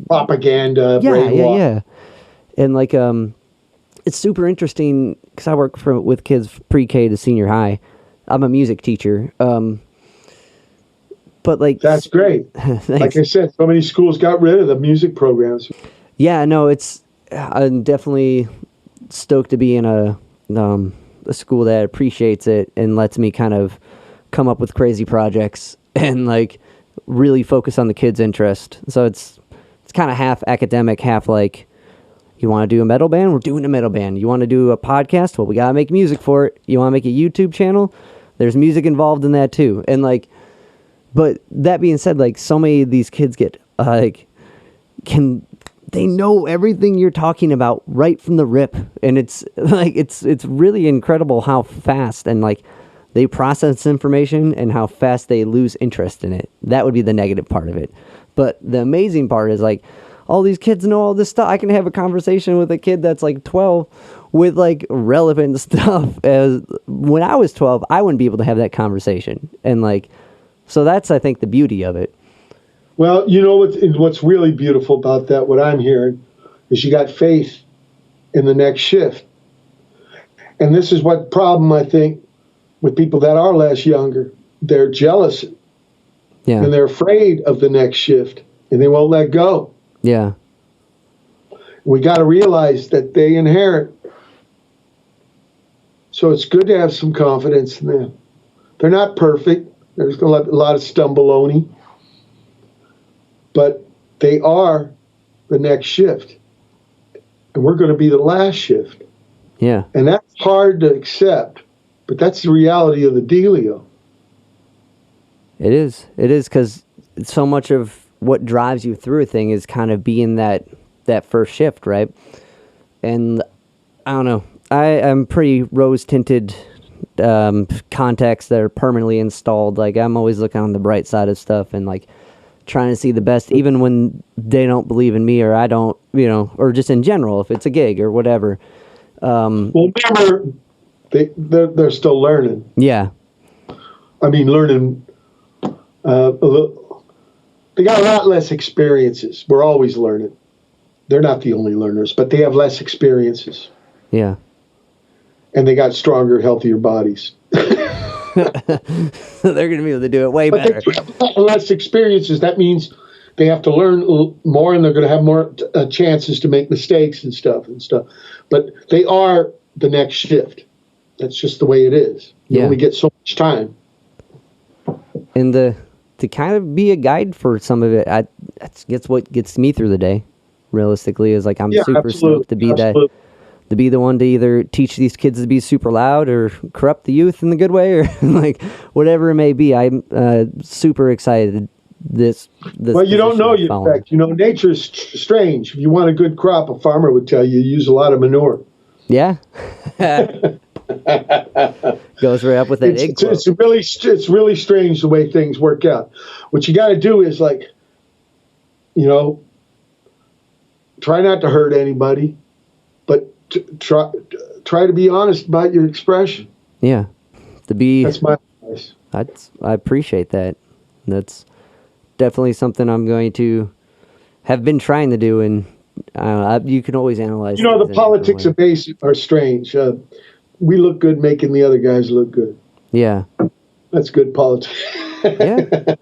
propaganda, yeah. And, like, it's super interesting because I work with kids pre-K to senior high. I'm a music teacher. But, like... That's great. Like I said, so many schools got rid of the music programs. Yeah, no, I'm definitely stoked to be in a school that appreciates it and lets me kind of come up with crazy projects and like really focus on the kids' interest. So it's kind of half academic, half like, you want to do a metal band? We're doing a metal band. You want to do a podcast? Well, we got to make music for it. You want to make a YouTube channel? There's music involved in that too. And like, but that being said, like so many of these kids get they know everything you're talking about right from the rip. And it's like, it's really incredible how fast and like they process information and how fast they lose interest in it. That would be the negative part of it. But the amazing part is like, all these kids know all this stuff. I can have a conversation with a kid that's like 12 with like relevant stuff. As when I was 12, I wouldn't be able to have that conversation. And like, so that's, I think, the beauty of it. Well, you know what's really beautiful about that, what I'm hearing, is you got faith in the next shift. And this is what problem, I think, with people that are less younger. They're jealous. Yeah. And they're afraid of the next shift. And they won't let go. Yeah. We got to realize that they inherit. So it's good to have some confidence in them. They're not perfect. There's a lot of stumbleoni. But they are the next shift. And we're going to be the last shift. Yeah. And that's hard to accept. But that's the reality of the dealio. It is. It is, because so much of what drives you through a thing is kind of being that first shift, right? And I don't know. I'm pretty rose-tinted contacts that are permanently installed. Like, I'm always looking on the bright side of stuff and, like, trying to see the best, even when they don't believe in me or I don't, or just in general, if it's a gig or whatever. Well, remember, they're still learning. Yeah. I mean, learning a little. They got a lot less experiences. We're always learning. They're not the only learners, but they have less experiences. Yeah. And they got stronger, healthier bodies. They're going to be able to do it way better. Less experiences, that means they have to learn more, and they're going to have more chances to make mistakes and stuff. But they are the next shift. That's just the way it is. You only get so much time. And to kind of be a guide for some of it, that's what gets me through the day. Realistically, is like I'm super stoked to be to be the one to either teach these kids to be super loud or corrupt the youth in the good way, or like whatever it may be. I'm super excited. This well, you don't know yet. You know, nature's strange. If you want a good crop, a farmer would tell you use a lot of manure. Yeah. Goes right up with that egg. It's really strange the way things work out. What you got to do is, like, you know, try not to hurt anybody, but try to be honest about your expression. Yeah, that's my advice. I appreciate that. That's definitely something I'm going to have been trying to do, and you can always analyze. You know, the politics of bass are strange. We look good making the other guys look good. Yeah. That's good politics. Yeah.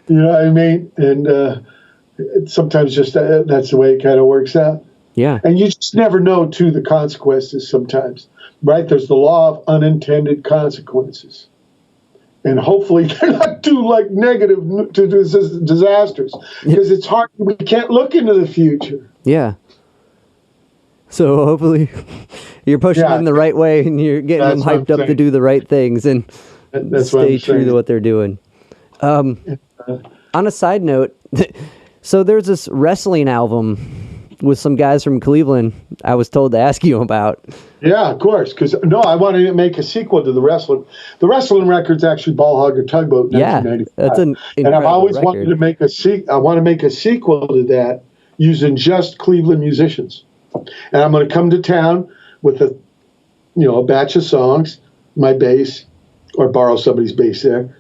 You know what I mean? And sometimes just that's the way it kind of works out. Yeah. And you just never know, too, the consequences sometimes, right? There's the law of unintended consequences. And hopefully they're not too, like, negative to disasters, because it's hard. We can't look into the future. Yeah. So hopefully you're pushing them the right way, and you're getting them hyped up to do the right things and stay true to what they're doing. On a side note, so there's this wrestling album with some guys from Cleveland I was told to ask you about. Yeah, of course. Because, I wanted to make a sequel to the wrestling. The wrestling record's actually Ball Hogger Tugboat in 1995. That's an incredible and I've always record. wanted to make I want to make a sequel to that using just Cleveland musicians. And I'm going to come to town with a batch of songs, my bass, or borrow somebody's bass there,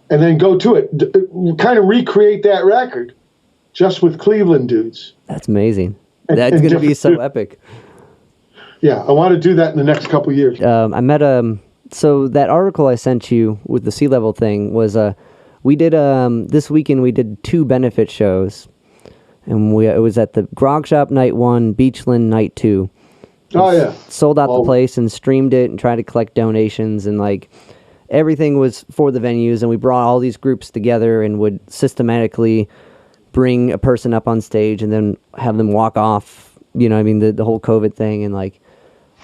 and then go to it. Kind of recreate that record just with Cleveland dudes. That's amazing. That's going to be so epic. Yeah, I want to do that in the next couple of years. I met so that article I sent you with the sea level thing was we did this weekend we did 2 benefit shows, and it was at the Grog Shop night 1, Beachland night 2. Oh yeah, sold out the place and streamed it and tried to collect donations, and like everything was for the venues, and we brought all these groups together and would systematically bring a person up on stage and then have them walk off, the whole COVID thing. And like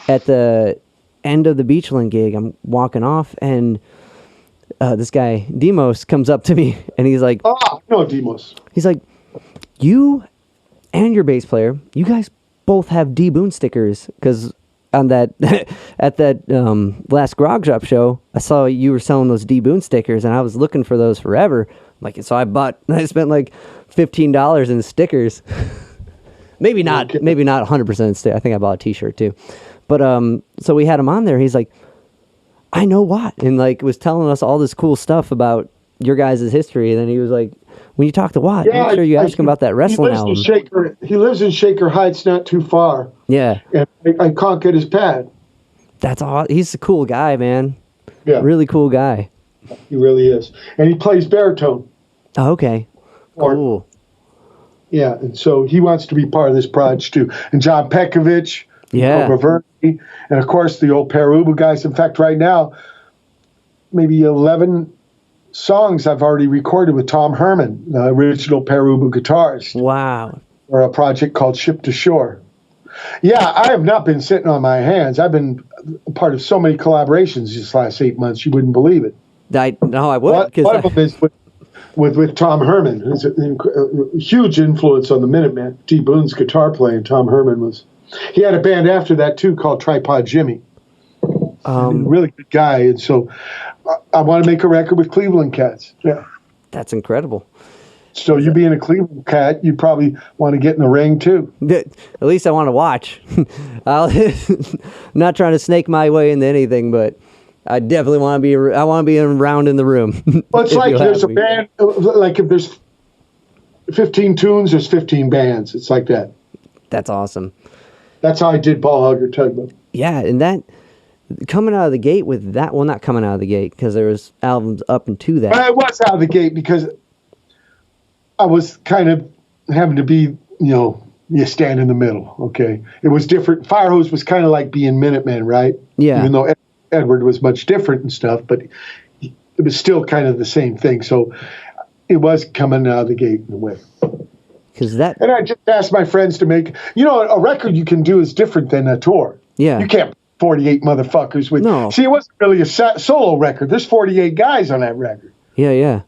at the end of the Beachland gig, I'm walking off, and this guy Demos comes up to me, and he's like, "Oh, no, Demos." He's like, "You and your bass player, you guys both have D Boone stickers, because on that at that last Grog Shop show, I saw you were selling those D Boone stickers, and I was looking for those forever. Like, so I spent like $15 in stickers. maybe not 100% I think I bought a T-shirt too, but so we had him on there. He's like, I know what, and like was telling us all this cool stuff about your guys' history, and then he was like, when you talk to Watt, make sure you ask him about that wrestling album. He lives in Shaker Heights, not too far. Yeah. And I can't get his pad. That's all. He's a cool guy, man. Yeah. Really cool guy. He really is. And he plays baritone. Oh, okay. Cool. Yeah, and so he wants to be part of this project too. And John Pekovich, Verdi, and of course the old Peruba guys. In fact, right now, maybe 11 songs I've already recorded with Tom Herman, the original Peruba guitarist. Wow. For a project called Ship to Shore. Yeah, I have not been sitting on my hands. I've been a part of so many collaborations these last 8 months, you wouldn't believe it. I would. One of them is with Tom Herman, who's a huge influence on the Minutemen. T. Boone's guitar playing, Tom Herman he had a band after that too called Tripod Jimmy. Really good guy. And so I want to make a record with Cleveland cats. Yeah. That's incredible. So you being a Cleveland cat, you probably want to get in the ring too. At least I want to watch. Not trying to snake my way into anything, but I definitely want to be. I want to be around in the room. Well, it's like there's a band. Like if there's 15 tunes, there's 15 bands. It's like that. That's awesome. That's how I did Ball Hugger Tugboat. Yeah, and that coming out of the gate with that. Well, not coming out of the gate because there was albums up into that. It was out of the gate because I was kind of having to be, you stand in the middle. Okay, it was different. Firehose was kind of like being Minutemen, right? Yeah. Even though Edward was much different and stuff, but it was still kind of the same thing. So it was coming out of the gate in a way. And I just asked my friends to make, a record you can do is different than a tour. Yeah. You can't 48 motherfuckers with. No. See, it wasn't really a solo record. There's 48 guys on that record. Yeah, yeah.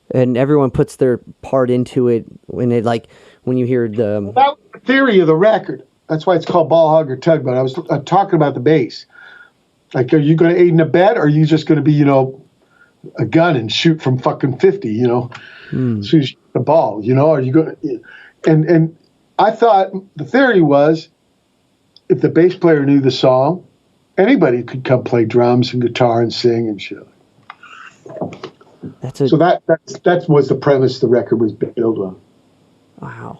And everyone puts their part into it when you hear the. Well, that was the theory of the record. That's why it's called Ball Hugger Tugboat. I was talking about the bass. Like, are you going to aid and abet, or are you just going to be, a gun and shoot from fucking 50, So you shoot the ball, Are you going to... And I thought the theory was if the bass player knew the song, anybody could come play drums and guitar and sing and shit. So that was the premise the record was built on. Wow.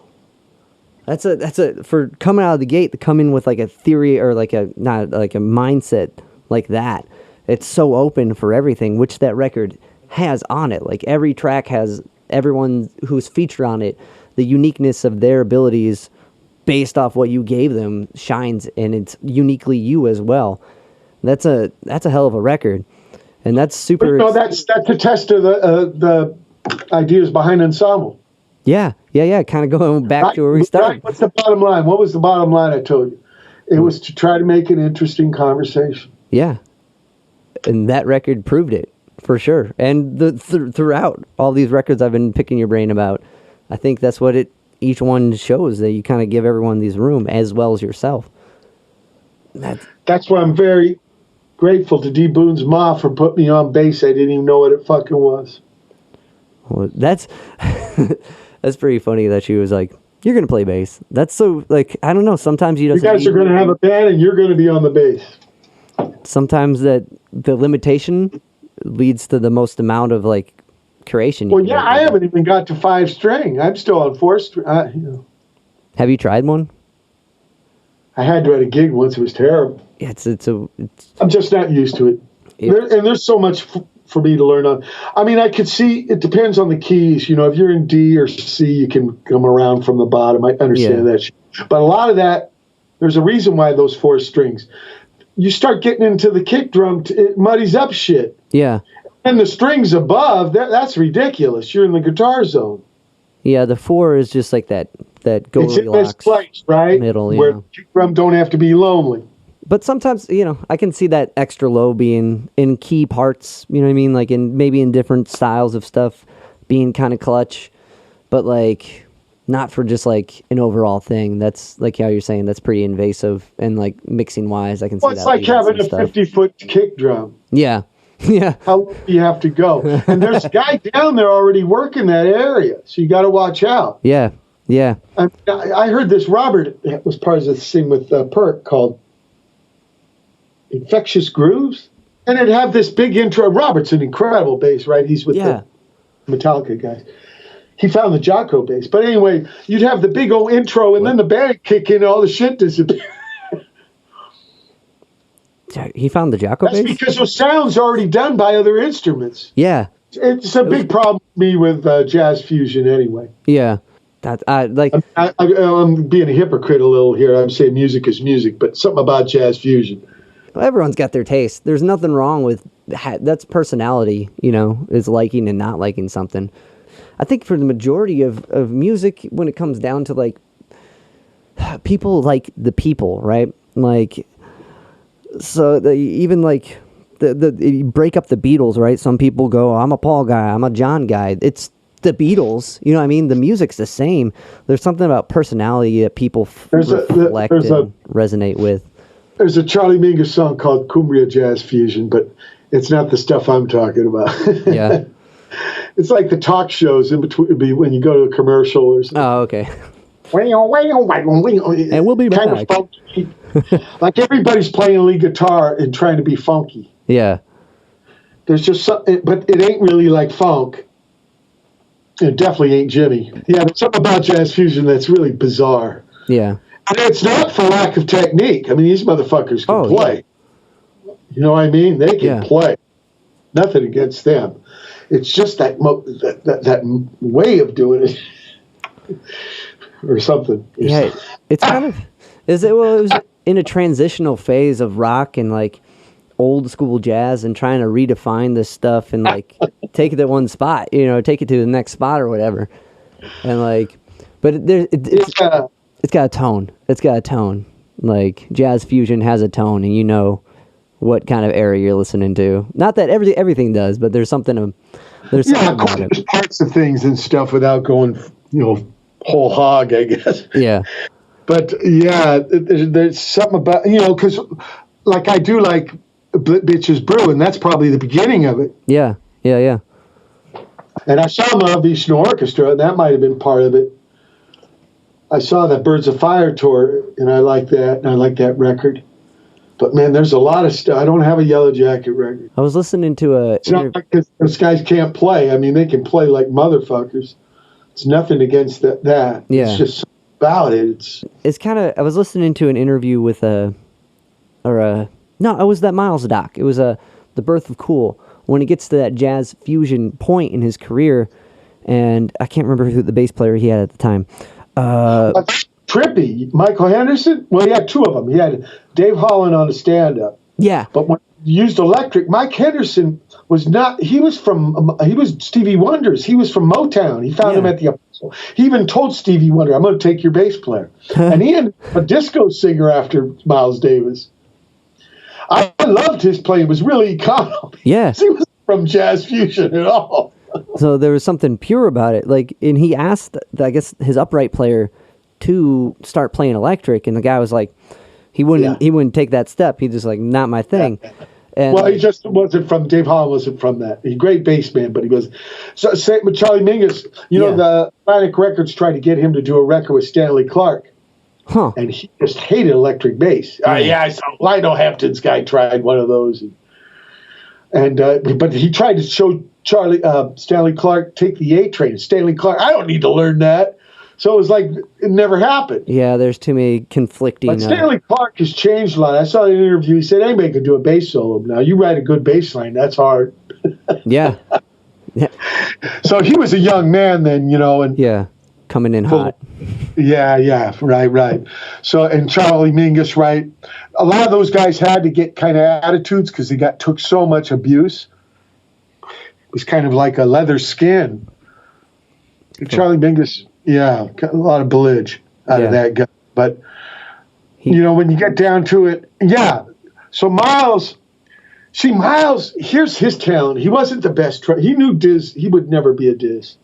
That's a for coming out of the gate to come in with like a theory or not like a mindset like that. It's so open for everything, which that record has on it. Like every track has everyone who's featured on it, the uniqueness of their abilities based off what you gave them shines, and it's uniquely you as well. That's a hell of a record, and that's super. That's a test of the ideas behind Ensemble. Yeah. Kind of going back to where we started. Right. What's the bottom line? What was the bottom line I told you? It was to try to make an interesting conversation. Yeah. And that record proved it, for sure. And throughout all these records I've been picking your brain about, I think that's what each one shows, that you kind of give everyone these room as well as yourself. That's why I'm very grateful to D. Boone's Ma for putting me on bass. I didn't even know what it fucking was. Well, that's pretty funny that she was like, you're going to play bass. That's so, I don't know, sometimes you guys are going to have a band and you're going to be on the bass. Sometimes that the limitation leads to the most amount of creation. Well, yeah, I haven't even got to 5-string. I'm still on 4-string. Have you tried one? I had to at a gig once. It was terrible. Yeah, I'm just not used to it. There's so much for me to learn on. I mean, I could see it depends on the keys. If you're in D or C, you can come around from the bottom. I understand that. But a lot of that, there's a reason why those 4 strings. You start getting into the kick drum, it muddies up shit. Yeah. And the strings above, that's ridiculous. You're in the guitar zone. Yeah, the 4 is just like that Goldilocks it's in this place, right? Middle, where the kick drum don't have to be lonely. But sometimes, I can see that extra low being in key parts, you know what I mean? Maybe in different styles of stuff being kind of clutch, but not for just an overall thing. That's like how you're saying, that's pretty invasive and mixing wise. I can see that. Well, it's like having a 50-foot kick drum. Yeah. Yeah. How low do you have to go? And there's a guy down there already working that area, so you got to watch out. Yeah. Yeah. I heard this Robert was part of this thing with Perk called Infectious Grooves, and it'd have this big intro. Robert's an incredible bass, right? He's with the Metallica guys. He found the Jocko bass. But anyway, you'd have the big old intro, and then the band would kick in, and all the shit disappeared. He found the Jocko bass? That's because those sounds are already done by other instruments. Yeah. It's a big problem for me with jazz fusion anyway. Yeah. I'm being a hypocrite a little here. I'm saying music is music, but something about jazz fusion. Well, everyone's got their taste. There's nothing wrong with that's personality, is liking and not liking something. I think for the majority of music, when it comes down to people like the people, right? You break up the Beatles, right? Some people go, I'm a Paul guy, I'm a John guy. It's the Beatles, you know what I mean? The music's the same. There's something about personality that people reflect and resonate with. There's a Charlie Mingus song called Cumbria Jazz Fusion, but it's not the stuff I'm talking about. Yeah. It's like the talk shows in between when you go to a commercial or something. Oh, okay. And we'll be kind back. of funky. Like everybody's playing lead guitar and trying to be funky. Yeah. There's just something, but it ain't really like funk. It definitely ain't Jimmy. Yeah, there's something about jazz fusion that's really bizarre. Yeah. And it's not for lack of technique. I mean, these motherfuckers can play. Yeah. You know what I mean? They can play. Nothing against them. It's just that way of doing it, or something. Yeah, it's kind of. It was in a transitional phase of rock and like old school jazz and trying to redefine this stuff and like take it to one spot, take it to the next spot or whatever. And like, but it's got a tone. It's got a tone. Like jazz fusion has a tone, and you know what kind of era you're listening to. Not that everything does, but there's something there's parts of things and stuff without going, whole hog, I guess. Yeah. But yeah, there's something about, because like I do like Bitches Brew, and that's probably the beginning of it. Yeah. And I saw Mahavishnu Orchestra, and that might have been part of it. I saw that Birds of Fire tour, and I like that, and I like that record. But man, there's a lot of stuff. I don't have a Yellow Jacket record. I was listening to It's not like those guys can't play. I mean, they can play like motherfuckers. It's nothing against that. Yeah. It's just about it. It's kind of. I was listening to an interview with it was that Miles doc. It was The Birth of Cool. When he gets to that jazz fusion point in his career, and I can't remember who the bass player he had at the time. Trippy. Michael Henderson? Well, he had two of them. He had Dave Holland on a stand-up. Yeah. But when he used electric, Mike Henderson was not, he was Stevie Wonder's. He was from Motown. He found him at the Apollo. He even told Stevie Wonder, I'm going to take your bass player. And he ended up a disco singer after Miles Davis. I loved his playing. It was really economy. Yeah. He was from jazz fusion at all. So there was something pure about it. Like, and he asked, I guess, his upright player to start playing electric, and the guy was like, he wouldn't take that step. He just like, not my thing. Yeah. And well, he just wasn't from, Dave Holland wasn't from that. He's a great bass man, but he goes, so same with Charlie Mingus, the Atlantic Records tried to get him to do a record with Stanley Clarke. Huh. And he just hated electric bass. I saw Lionel Hampton's guy tried one of those. But he tried to show Stanley Clarke take the A train. Stanley Clarke, I don't need to learn that. So it was like, it never happened. Yeah, there's too many conflicting... But Stanley Clarke has changed a lot. I saw an interview, he said, anybody can do a bass solo now. You write a good bass line, that's hard. Yeah. So he was a young man then, and... Yeah, coming in hot. Yeah, right. So, and Charlie Mingus, right? A lot of those guys had to get kind of attitudes because they took so much abuse. It was kind of like a leather skin. Charlie Mingus... Yeah, got a lot of belligerence out of that guy. But, when you get down to it, So Miles, here's his talent. He wasn't the best. He knew Diz, he would never be a Diz.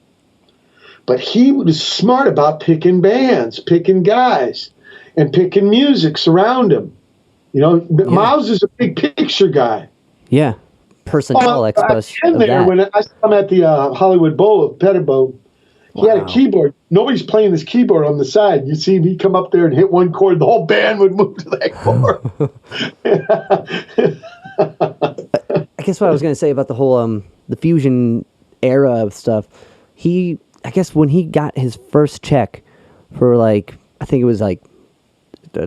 But he was smart about picking bands, picking guys, and picking music around him. Miles is a big picture guy. Yeah, personnel expert. When I saw him at the Hollywood Bowl of Pettibone, he had a keyboard. Nobody's playing this keyboard on the side. You see me come up there and hit one chord, the whole band would move to that chord. I guess what I was going to say about the whole the fusion era of stuff, I guess when he got his first check for I think it was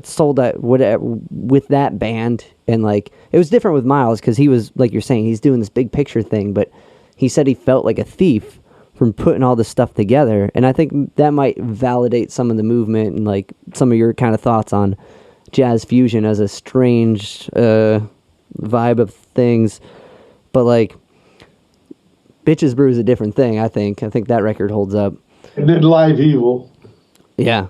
sold out with that band, and it was different with Miles because he was, like you're saying, he's doing this big picture thing, but he said he felt like a thief from putting all this stuff together, and I think that might validate some of the movement and some of your kind of thoughts on jazz fusion as a strange vibe of things. But Bitches Brew is a different thing. I think that record holds up. And then Live Evil. Yeah,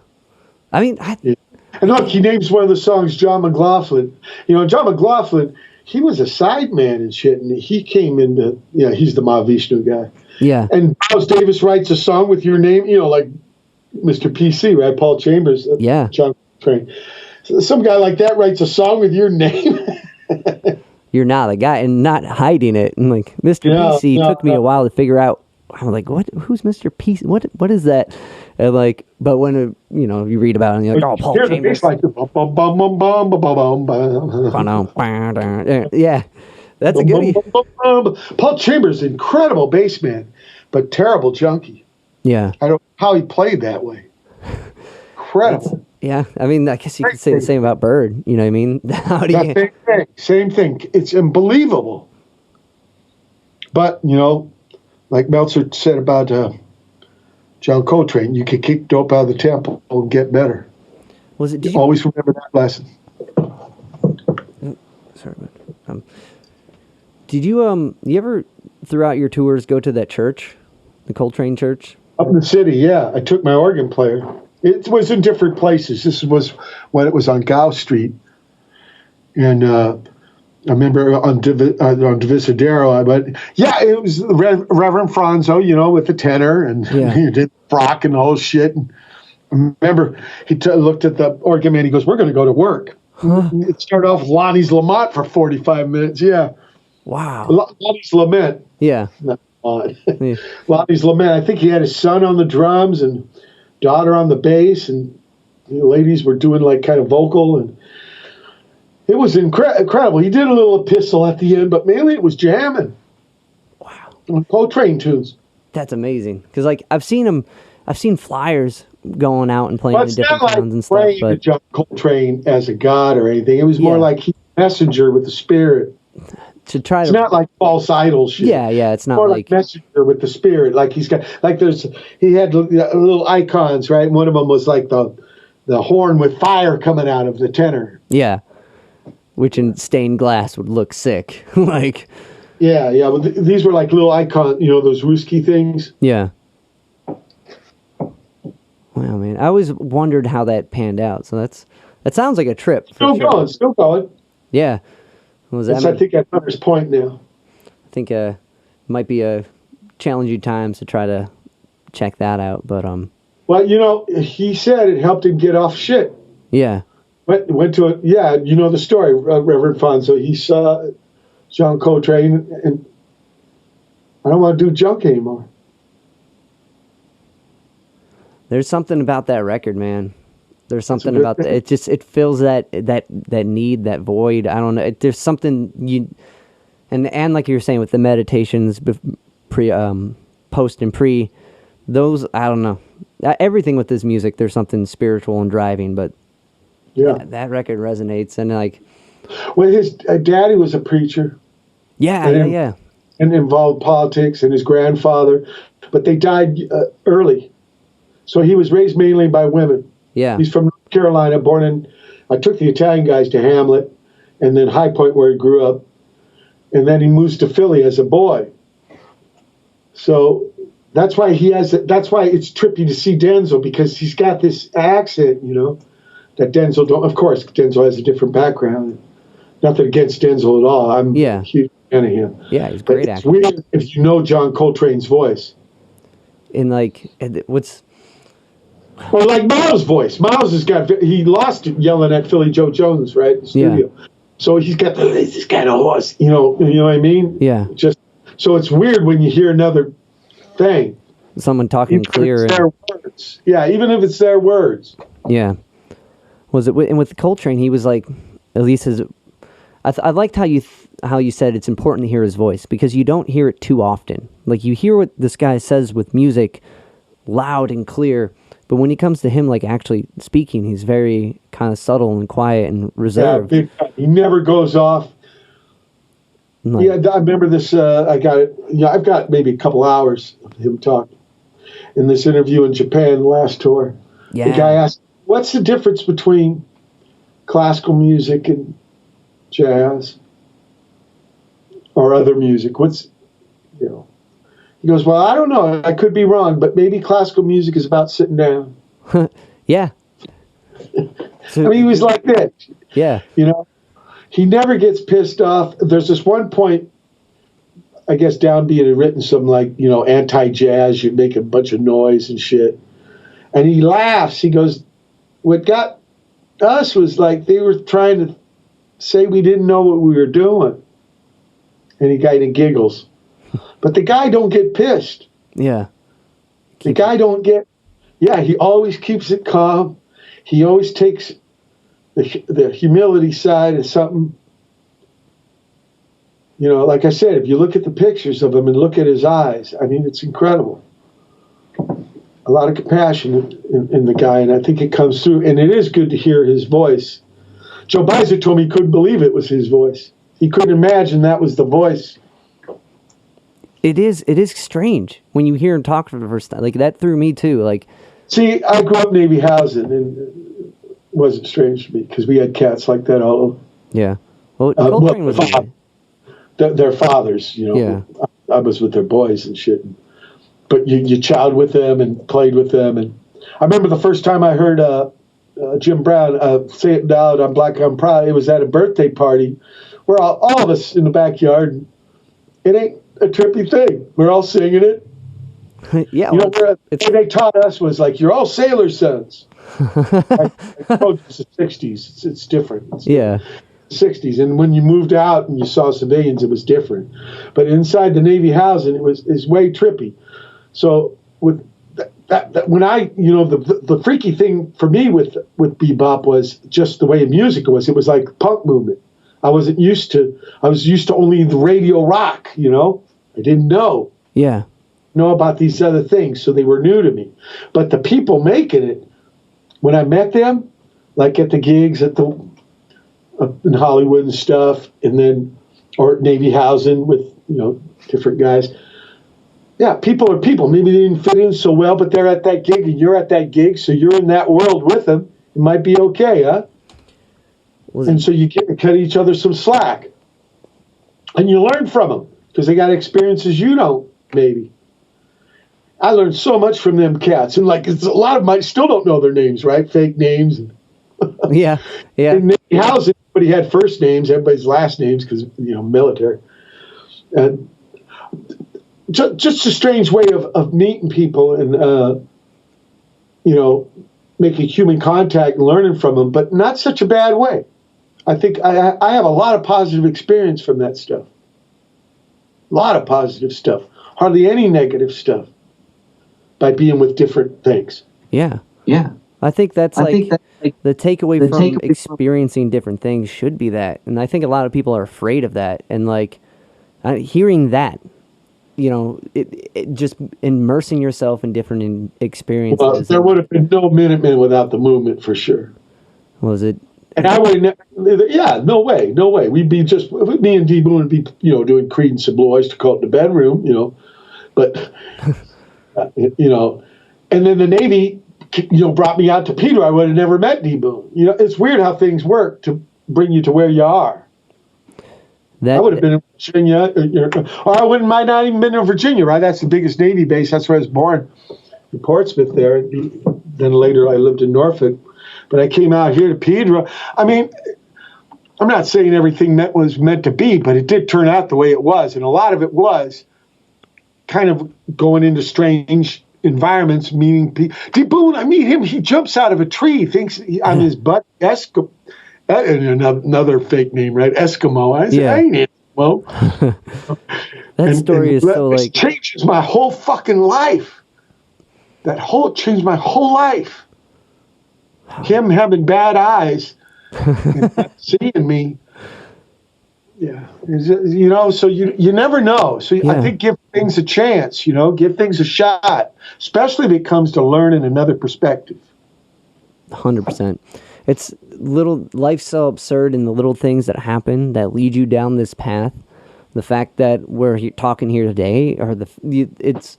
I mean, and look, he names one of the songs John McLaughlin. John McLaughlin, he was a sideman and shit, and he came into he's the Mahavishnu guy. Yeah. And Miles Davis writes a song with your name, like Mr. PC, right? Paul Chambers. Yeah. John Train. So some guy like that writes a song with your name. You're not a guy, and not hiding it. And Mr. PC took me a while to figure out. I'm like, what? Who's Mr. PC? What is that? And but when you read about it, and you're like, oh, Paul Chambers. Like, yeah. That's a goodie. Paul Chambers, incredible bass man, but terrible junkie. Yeah. I don't know how he played that way. Incredible. Yeah, I mean, I guess you could say the same about Bird. You know what I mean? How do you? Same thing. It's unbelievable. But, you know, like Meltzer said about John Coltrane, you could kick dope out of the temple and get better. Was it? Did you always remember that lesson? Sorry, did you ever throughout your tours go to that church, the Coltrane Church? Up in the city, yeah. I took my organ player. It was in different places. This was when it was on Gow Street, and I remember on Divisadero. I went, yeah, it was Reverend Franzo, you know, with the tenor, and he did rock and the whole shit. And I remember he looked at the organ man. He goes, "We're going to go to work." Huh. It started off with Lonnie's Lamont for 45 minutes. Yeah. Wow. Lonnie's Lament. Yeah. Yeah. Lonnie's Lament. I think he had his son on the drums and daughter on the bass, and the ladies were doing like kind of vocal, and it was incredible. He did a little epistle at the end, but mainly it was jamming. Wow. On Coltrane tunes. That's amazing. Because like I've seen flyers going out and playing in different towns and stuff. But John Coltrane as a god or anything. It was more like he's a messenger with the spirit. It's not like false idol shit. Yeah, it's not more like messenger with the spirit. Like he had little icons, right? And one of them was like the horn with fire coming out of the tenor. Yeah, which in stained glass would look sick. Like. Yeah. Well, these were like little icons, you know, those Ruski things. Yeah. Wow, man, I always wondered how that panned out. So that sounds like a trip. Still going. Yeah. I think at Hunter's Point now. I think might be a challenging times to try to check that out, but Well, you know, he said it helped him get off shit. Yeah. Went to you know the story, Reverend Fonzo. He saw John Coltrane, and I don't want to do junk anymore. There's something about that record, man. There's something about that. It fills that need, that void. I don't know. There's something and like you were saying with the meditations, post and pre, those, I don't know. Everything with this music, there's something spiritual and driving, but that record resonates. And like, well, his daddy was a preacher. Yeah. And involved politics, and his grandfather, but they died early. So he was raised mainly by women. Yeah. He's from North Carolina, I took the Italian guys to Hamlet and then High Point where he grew up. And then he moves to Philly as a boy. So that's why that's why it's trippy to see Denzel, because he's got this accent, you know, that Denzel don't. Of course, Denzel has a different background. Nothing against Denzel at all. I'm a huge fan of him. Yeah, he's a great actor. It's weird if you know John Coltrane's voice. And like, what's... Or like Miles' voice. Miles he lost it yelling at Philly Joe Jones, right? In the studio. Yeah. So he's got this kind of horse, you know what I mean? Yeah. So it's weird when you hear another thing. Someone talking clear. Their words. Yeah, even if it's their words. Yeah. Was it? And with Coltrane, he was like, at least his. I liked how you said it's important to hear his voice, because you don't hear it too often. Like you hear what this guy says with music, loud and clear. But when it comes to him, like actually speaking, he's very kind of subtle and quiet and reserved. Yeah, he never goes off. Like, I remember this. I got it. Yeah, I've got maybe a couple hours of him talking in this interview in Japan last tour. Yeah. The guy asked, "What's the difference between classical music and jazz or other music? He goes, well, I don't know. I could be wrong, but maybe classical music is about sitting down. Yeah. I mean, he was like that. Yeah. You know, he never gets pissed off. There's this one point, I guess Downbeat had written some anti-jazz, you'd make a bunch of noise and shit. And he laughs. He goes, what got us was like they were trying to say we didn't know what we were doing. And he kind of giggles. But the guy don't get pissed. Yeah. The guy don't get... Yeah, he always keeps it calm. He always takes the humility side of something. You know, like I said, if you look at the pictures of him and look at his eyes, I mean, it's incredible. A lot of compassion in the guy, and I think it comes through. And it is good to hear his voice. Joe Beiser told me he couldn't believe it was his voice. He couldn't imagine that was the voice. It is strange when you hear him talk for the first time. Like, that threw me too. Like, see, I grew up Navy housing, and it wasn't strange to me because we had cats like that all over. Yeah. Well, Coltrane was their fathers, you know. Yeah. I was with their boys and shit. But you chowed with them and played with them. And I remember the first time I heard Jim Brown say it loud, "I'm Black, I'm Proud." It was at a birthday party where all of us in the backyard. It ain't a trippy thing. We're all singing it. Yeah. You know, what they taught us was like, you're all sailor sons. I told you it's the 60s. It's different. Yeah. 60s, and when you moved out and you saw civilians, it was different. But inside the Navy housing, it's way trippy. So with that when I, you know, the freaky thing for me with bebop was just the way music was. It was like punk movement. I was used to only the radio rock. You know, I didn't know about these other things, so they were new to me. But the people making it, when I met them, like at the gigs at the in Hollywood and stuff, and then or Navy housing with, you know, different guys. Yeah, people are people. Maybe they didn't fit in so well, but they're at that gig and you're at that gig, so you're in that world with them. It might be okay, huh? And so you cut each other some slack, and you learn from them because they got experiences you don't. Maybe I learned so much from them cats, and like a lot of them I still don't know their names, right? Fake names. And yeah. In Navy housing, everybody had first names, everybody's last names because, you know, military. And just a strange way of meeting people and, you know, making human contact and learning from them, but not such a bad way. I think I have a lot of positive experience from that stuff. A lot of positive stuff. Hardly any negative stuff by being with different things. Yeah. Yeah. I think that's the takeaway from experiencing different things should be that. And I think a lot of people are afraid of that. And like hearing that, you know, it just immersing yourself in different experiences. Well, there would have been no Minutemen without the movement for sure. Was it? And I would never, yeah, no way. We'd be just, me and D Boone would be, you know, doing Creedence and Blue Oyster Cult in the bedroom, you know. But, you know, and then the Navy, you know, brought me out to Peter. I would have never met D Boone. You know, it's weird how things work to bring you to where you are. I would have been in Virginia, or I might not even been in Virginia, right? That's the biggest Navy base. That's where I was born, in Portsmouth there. Then later I lived in Norfolk. But I came out here to Pedro. I mean, I'm not saying everything that was meant to be, but it did turn out the way it was. And a lot of it was kind of going into strange environments, meeting people. D Boone, I meet him, he jumps out of a tree, thinks I'm his butt. Another fake name, right? Eskimo. I said, I ain't Eskimo. That story is so like... changes my whole fucking life. Changed my whole life. Him having bad eyes and not seeing me. Yeah. You know, so you never know. So I think give things a chance, you know, give things a shot, especially if it comes to learning another perspective. 100%. It's life's so absurd in the little things that happen that lead you down this path. The fact that we're talking here today, it's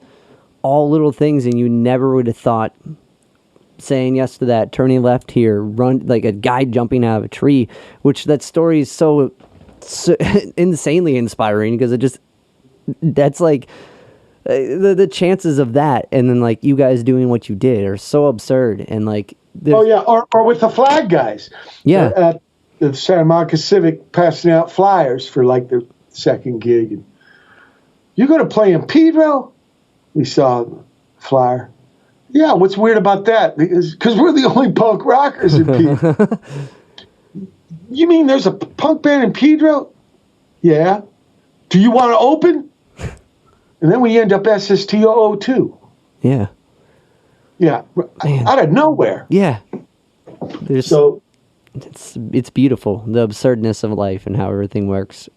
all little things, and you never would have thought saying yes to that, turning left here, run like a guy jumping out of a tree, which that story is so insanely inspiring because that's like the chances of that, and then like you guys doing what you did are so absurd. And like or with the flag guys at the Santa Monica Civic passing out flyers for like their second gig, and you're going to play in Pedro. We saw a flyer. Yeah, what's weird about that? Because we're the only punk rockers in Pedro. You mean there's a punk band in Pedro? Yeah. Do you want to open? And then we end up SST002. Yeah. Yeah. Man. Out of nowhere. Yeah. It's beautiful, the absurdness of life and how everything works.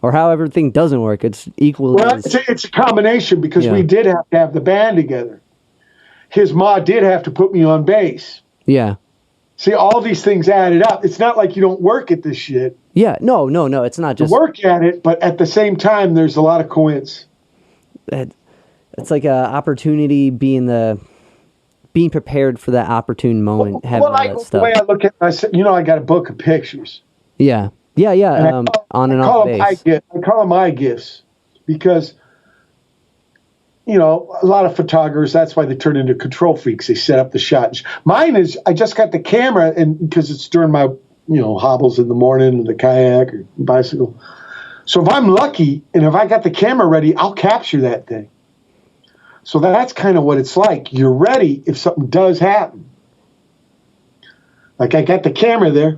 or how everything doesn't work. It's equally. Well, it's a combination because Yeah. we did have to have the band together. His ma did have to put me on bass. Yeah. See, all these things added up. It's not like you don't work at this shit. Yeah. No. It's not You just work at it, but at the same time, there's a lot of coincidence. It's like a opportunity being prepared for that opportune moment. Having all that The stuff. way I look at it, I said, I got a book of pictures. Yeah. On and off base. I call them eye gifts because, a lot of photographers, that's why they turn into control freaks. They set up the shot. Mine is, I just got the camera, and because it's during my, hobbles in the morning, the kayak or bicycle. So if I'm lucky, and if I got the camera ready, I'll capture that thing. So that's kind of what it's like. You're ready if something does happen. Like I got the camera there,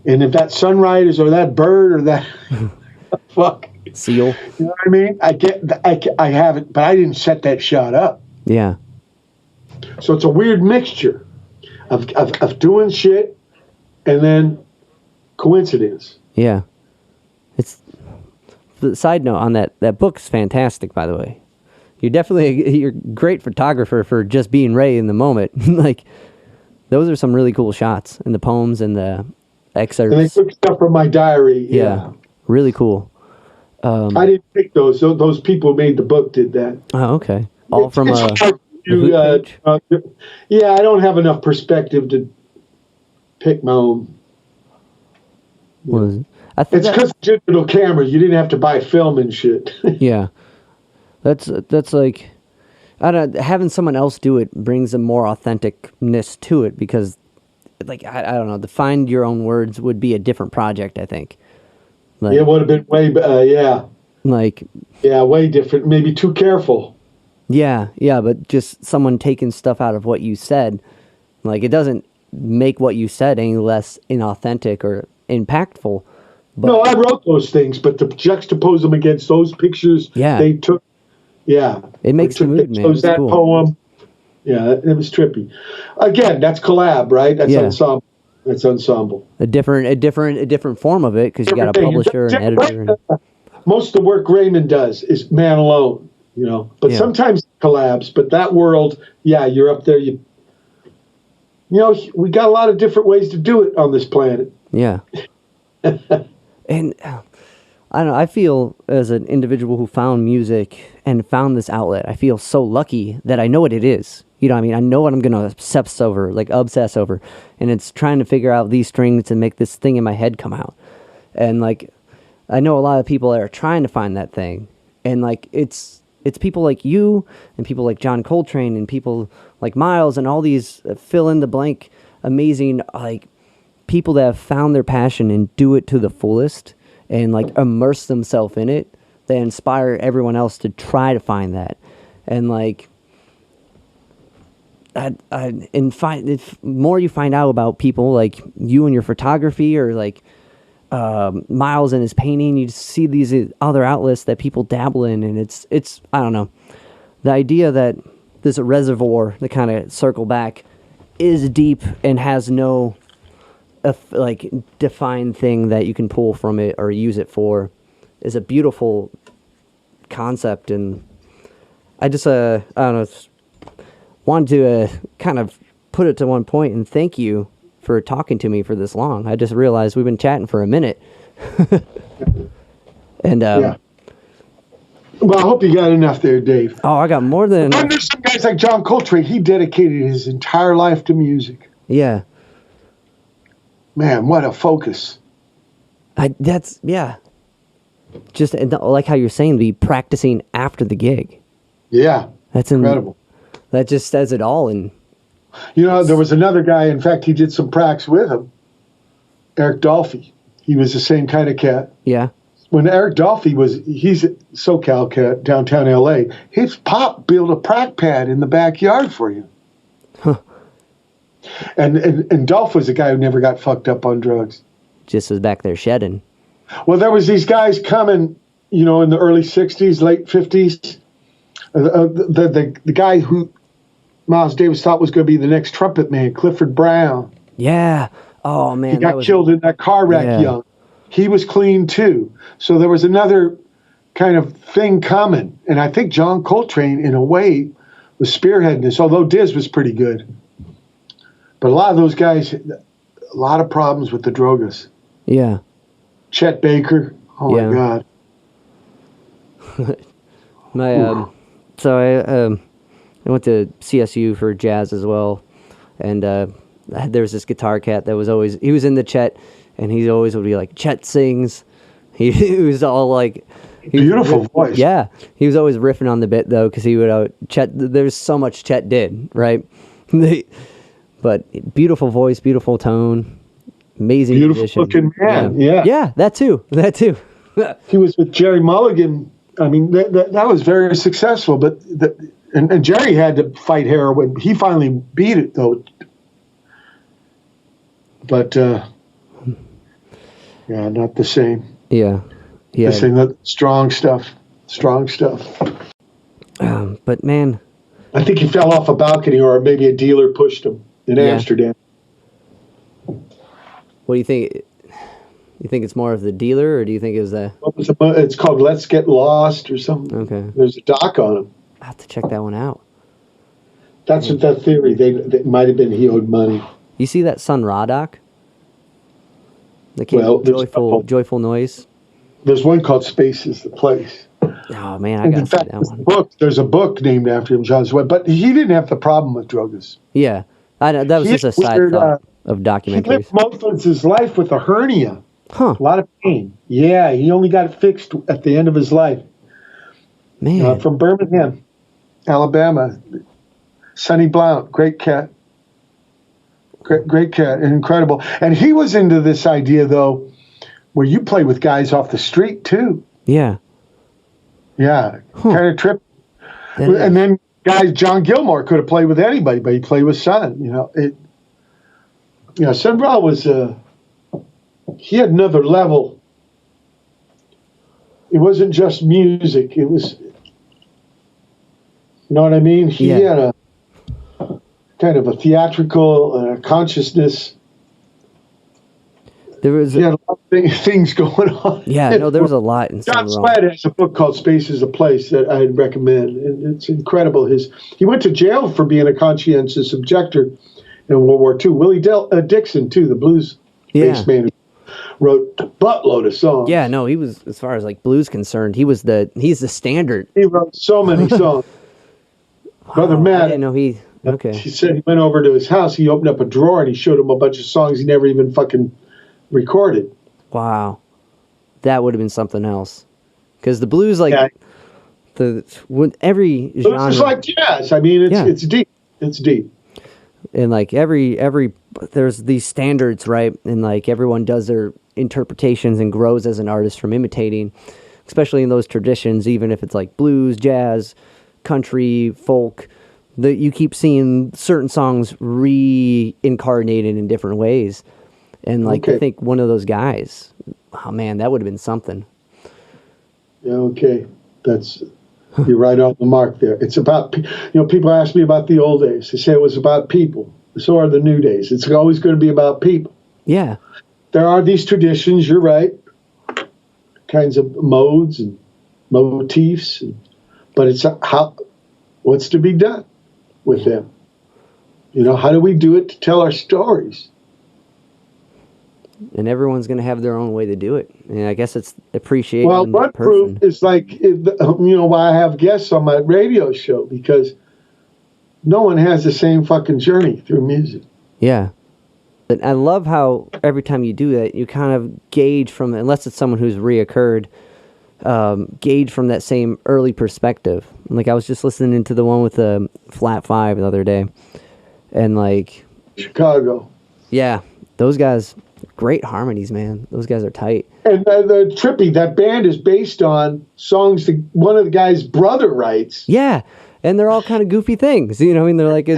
and if that sunrise or that bird or that fuck seal, you know what I mean? I have it, but I didn't set that shot up. Yeah. So it's a weird mixture of doing shit and then coincidence. Yeah. It's the side note on that book's fantastic, by the way. You're a great photographer for just being Ray in the moment. Like, those are some really cool shots in the poems and the excerpts. And they took stuff from my diary. Yeah. Really cool. I didn't pick those. Those people who made the book did that. Oh, okay. All from it's hard the Hoot page? Yeah, I don't have enough perspective to pick my own. It's because digital cameras. You didn't have to buy film and shit. Yeah. That's like, I don't know, having someone else do it brings a more authenticness to it because, like, I don't know, to find your own words would be a different project, I think. Like, it would have been way, way different. Maybe too careful. Yeah, but just someone taking stuff out of what you said, like, it doesn't make what you said any less inauthentic or impactful. But, no, I wrote those things, but to juxtapose them against those pictures they took, it makes the mood, man. That cool. Poem, it was trippy. Again, that's collab, right? That's ensemble. That's ensemble. A different form of it because you got a publisher and editor. Most of the work Raymond does is man alone, But sometimes collabs. But that world, you're up there. We got a lot of different ways to do it on this planet. Yeah. And I don't know, I feel as an individual who found music and found this outlet, I feel so lucky that I know what it is. You know what I mean? I know what I'm going to obsess over. And it's trying to figure out these strings and make this thing in my head come out. And, like, I know a lot of people that are trying to find that thing. And, like, it's people like you and people like John Coltrane and people like Miles and all these fill-in-the-blank amazing, like, people that have found their passion and do it to the fullest and, like, immerse themselves in it. They inspire everyone else to try to find that. And, like, if more you find out about people like you and your photography or like Miles and his painting, you see these other outlets that people dabble in, and it's I don't know, the idea that there's a reservoir that kind of circle back is deep and has no like defined thing that you can pull from it or use it for is a beautiful concept. And I just I don't know, wanted to kind of put it to one point and thank you for talking to me for this long. I just realized we've been chatting for a minute. And well, I hope you got enough there, Dave. Oh, I got more than enough. There's some guys like John Coltrane. He dedicated his entire life to music. Yeah. Man, what a focus. Just like how you're saying, be practicing after the gig. Yeah. That's incredible. That just says it all. And there was another guy, in fact, he did some pracs with him, Eric Dolphy. He was the same kind of cat. Yeah. When Eric Dolphy he's a SoCal cat, downtown LA, his pop built a prac pad in the backyard for you. Huh. And Dolph was a guy who never got fucked up on drugs. Just was back there shedding. Well, there was these guys coming, in the early 60s, late 50s. The guy who Miles Davis thought was going to be the next trumpet man, Clifford Brown. Yeah. Oh, man. He got killed in that car wreck young. he was clean too. So there was another kind of thing coming. And I think John Coltrane, in a way, was spearheading this, although Diz was pretty good. But a lot of those guys, a lot of problems with the Drogas. Yeah. Chet Baker, oh Yeah. my God. So I went to CSU for jazz as well, and there was this guitar cat that was he was in the Chet, and he always would be like, Chet sings. He was all like, Beautiful voice. Yeah, he was always riffing on the bit though, because he would Chet. There's so much Chet did, right? But beautiful voice, beautiful tone, amazing Beautiful musician. looking man. Yeah. Yeah, that too. He was with Jerry Mulligan. I mean, that was very successful. But and Jerry had to fight heroin. He finally beat it though. But yeah, not the same. Yeah. The same. That strong stuff. But man, I think he fell off a balcony, or maybe a dealer pushed him in Amsterdam. what do you think? You think it's more of the dealer, or do you think it was the... It's called Let's Get Lost or something. Okay. There's a doc on him. I have to check that one out. That's what that theory. They might have been he owed money. You see that Sun Ra doc? The joyful noise. There's one called Space is the Place. Oh man, I gotta see that one. There's a book named after him, John Sweat, but he didn't have the problem with drugs. Yeah, I know, that was just a side thought of documentaries. He lived most of his life with a hernia. Huh. A lot of pain. Yeah, he only got it fixed at the end of his life. Man. From Birmingham, Alabama. Sonny Blount, great cat. Great cat, incredible. And he was into this idea, though, where you play with guys off the street, too. Yeah. Yeah, kind of trip. And then guys, John Gilmore could have played with anybody, but he played with Son. Sun Ra was he had another level. It wasn't just music. It was, you know what I mean? He had a kind of a theatrical consciousness. He had a lot of things going on. Yeah, no, there was a lot in John Sweat has a book called Space is a Place that I'd recommend. It's incredible. He went to jail for being a conscientious objector in World War II. Willie Dixon, too, the blues bass man, wrote a buttload of songs. Yeah, no, he was, as far as like blues concerned, he's the standard. He wrote so many songs. Brother Matt. I didn't know he. Okay. He said he went over to his house. He opened up a drawer and he showed him a bunch of songs he never even fucking recorded. Wow, that would have been something else. Because the blues, like every genre, it's like jazz. I mean, it's deep. It's deep. And like every there's these standards, right? And like everyone does their interpretations and grows as an artist from imitating, especially in those traditions. Even if it's like blues, jazz, country, folk, that you keep seeing certain songs reincarnated in different ways. And like I think one of those guys, oh man, that would have been something. Yeah, okay, you're right on the mark there. It's about, people ask me about the old days. They say it was about people. So are the new days. It's always going to be about people. Yeah. There are these traditions, you're right, kinds of modes and motifs, but it's what's to be done with them? How do we do it to tell our stories? And everyone's going to have their own way to do it. And I guess it's appreciating one person. proof is like, why I have guests on my radio show, because no one has the same fucking journey through music. Yeah. But I love how every time you do that, you kind of gauge from, unless it's someone who's reoccurred, gauge from that same early perspective. Like I was just listening to the one with the Flat Five the other day. And like... Chicago. Yeah. Those guys... Great harmonies, man. Those guys are tight. And the Trippy, that band is based on songs that one of the guys' brother writes. Yeah, and they're all kind of goofy things. They're like...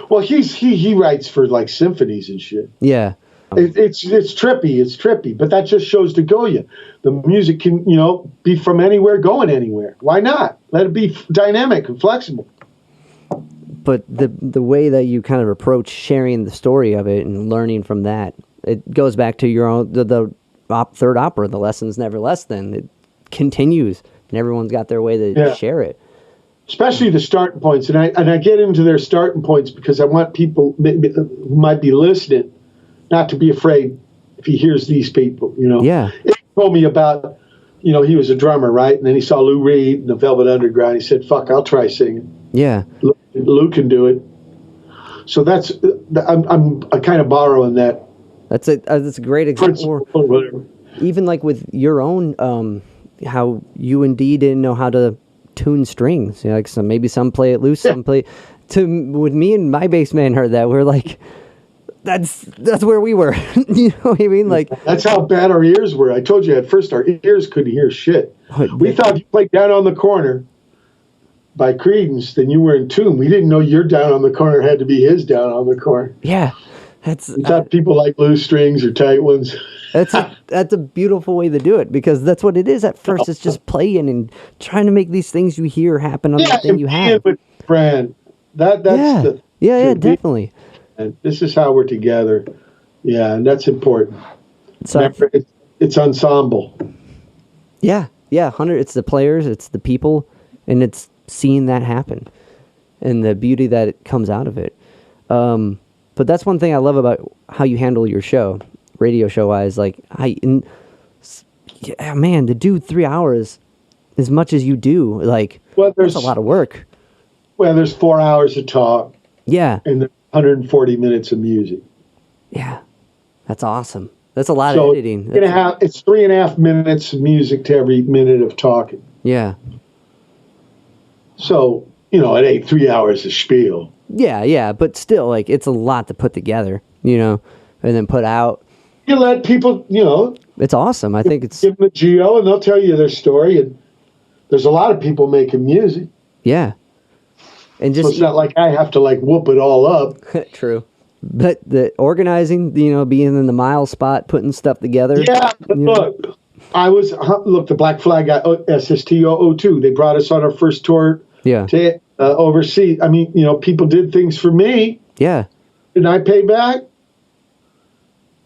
Well, he writes for like symphonies and shit. Yeah. It's trippy, but that just shows to go you. The music can, be from anywhere, going anywhere. Why not? Let it be dynamic and flexible. But the way that you kind of approach sharing the story of it and learning from that, it goes back to your own the third opera, the lesson's never less than. It continues, and everyone's got their way to share it. Especially the starting points, and I get into their starting points because I want people who might be listening not to be afraid if he hears these people, you know. Yeah. He told me about, you know, he was a drummer, right? And then he saw Lou Reed and the Velvet Underground. He said, "Fuck, I'll try singing." Yeah. Lou can do it. So that's I'm kind of borrowing that. That's a great example. Or whatever. Even like with your own, how you and Dee didn't know how to tune strings. You know, like some play it loose, some play. With me and my bass man heard that, we're like, that's where we were. You know what I mean? Like that's how bad our ears were. I told you at first our ears couldn't hear shit. We thought you played Down on the Corner by Creedence, then you were in tune. We didn't know your Down on the Corner had to be his Down on the Corner. Yeah, we thought people like loose strings or tight ones. That's a beautiful way to do it, because that's what it is at first. It's just playing and trying to make these things you hear happen on the thing you have. With Fran. That's definitely. And this is how we're together. Yeah, and that's important. So, remember, it's ensemble. Yeah, 100. It's the players, it's the people, and it's seeing that happen, and the beauty that it comes out of it. But that's one thing I love about how you handle your show, radio show wise. Like man, to do 3 hours as much as you do, like that's a lot of work. Well, there's 4 hours of talk. Yeah, and there's 140 minutes of music. Yeah, that's awesome. That's a lot of editing. It's 3.5 minutes of music to every minute of talking. Yeah. So, you know, it ain't 3 hours of spiel. Yeah, but still, like, it's a lot to put together, you know, and then put out. You let people, you know. It's awesome. I think it's. Give them a geo and they'll tell you their story. And there's a lot of people making music. Yeah. And just. So it's not like I have to, like, whoop it all up. True. But the organizing, you know, being in the mile spot, putting stuff together. Yeah, but look, the Black Flag got SST002. They brought us on our first tour. Yeah. To oversee. I mean, you know, people did things for me. Yeah. Did I pay back?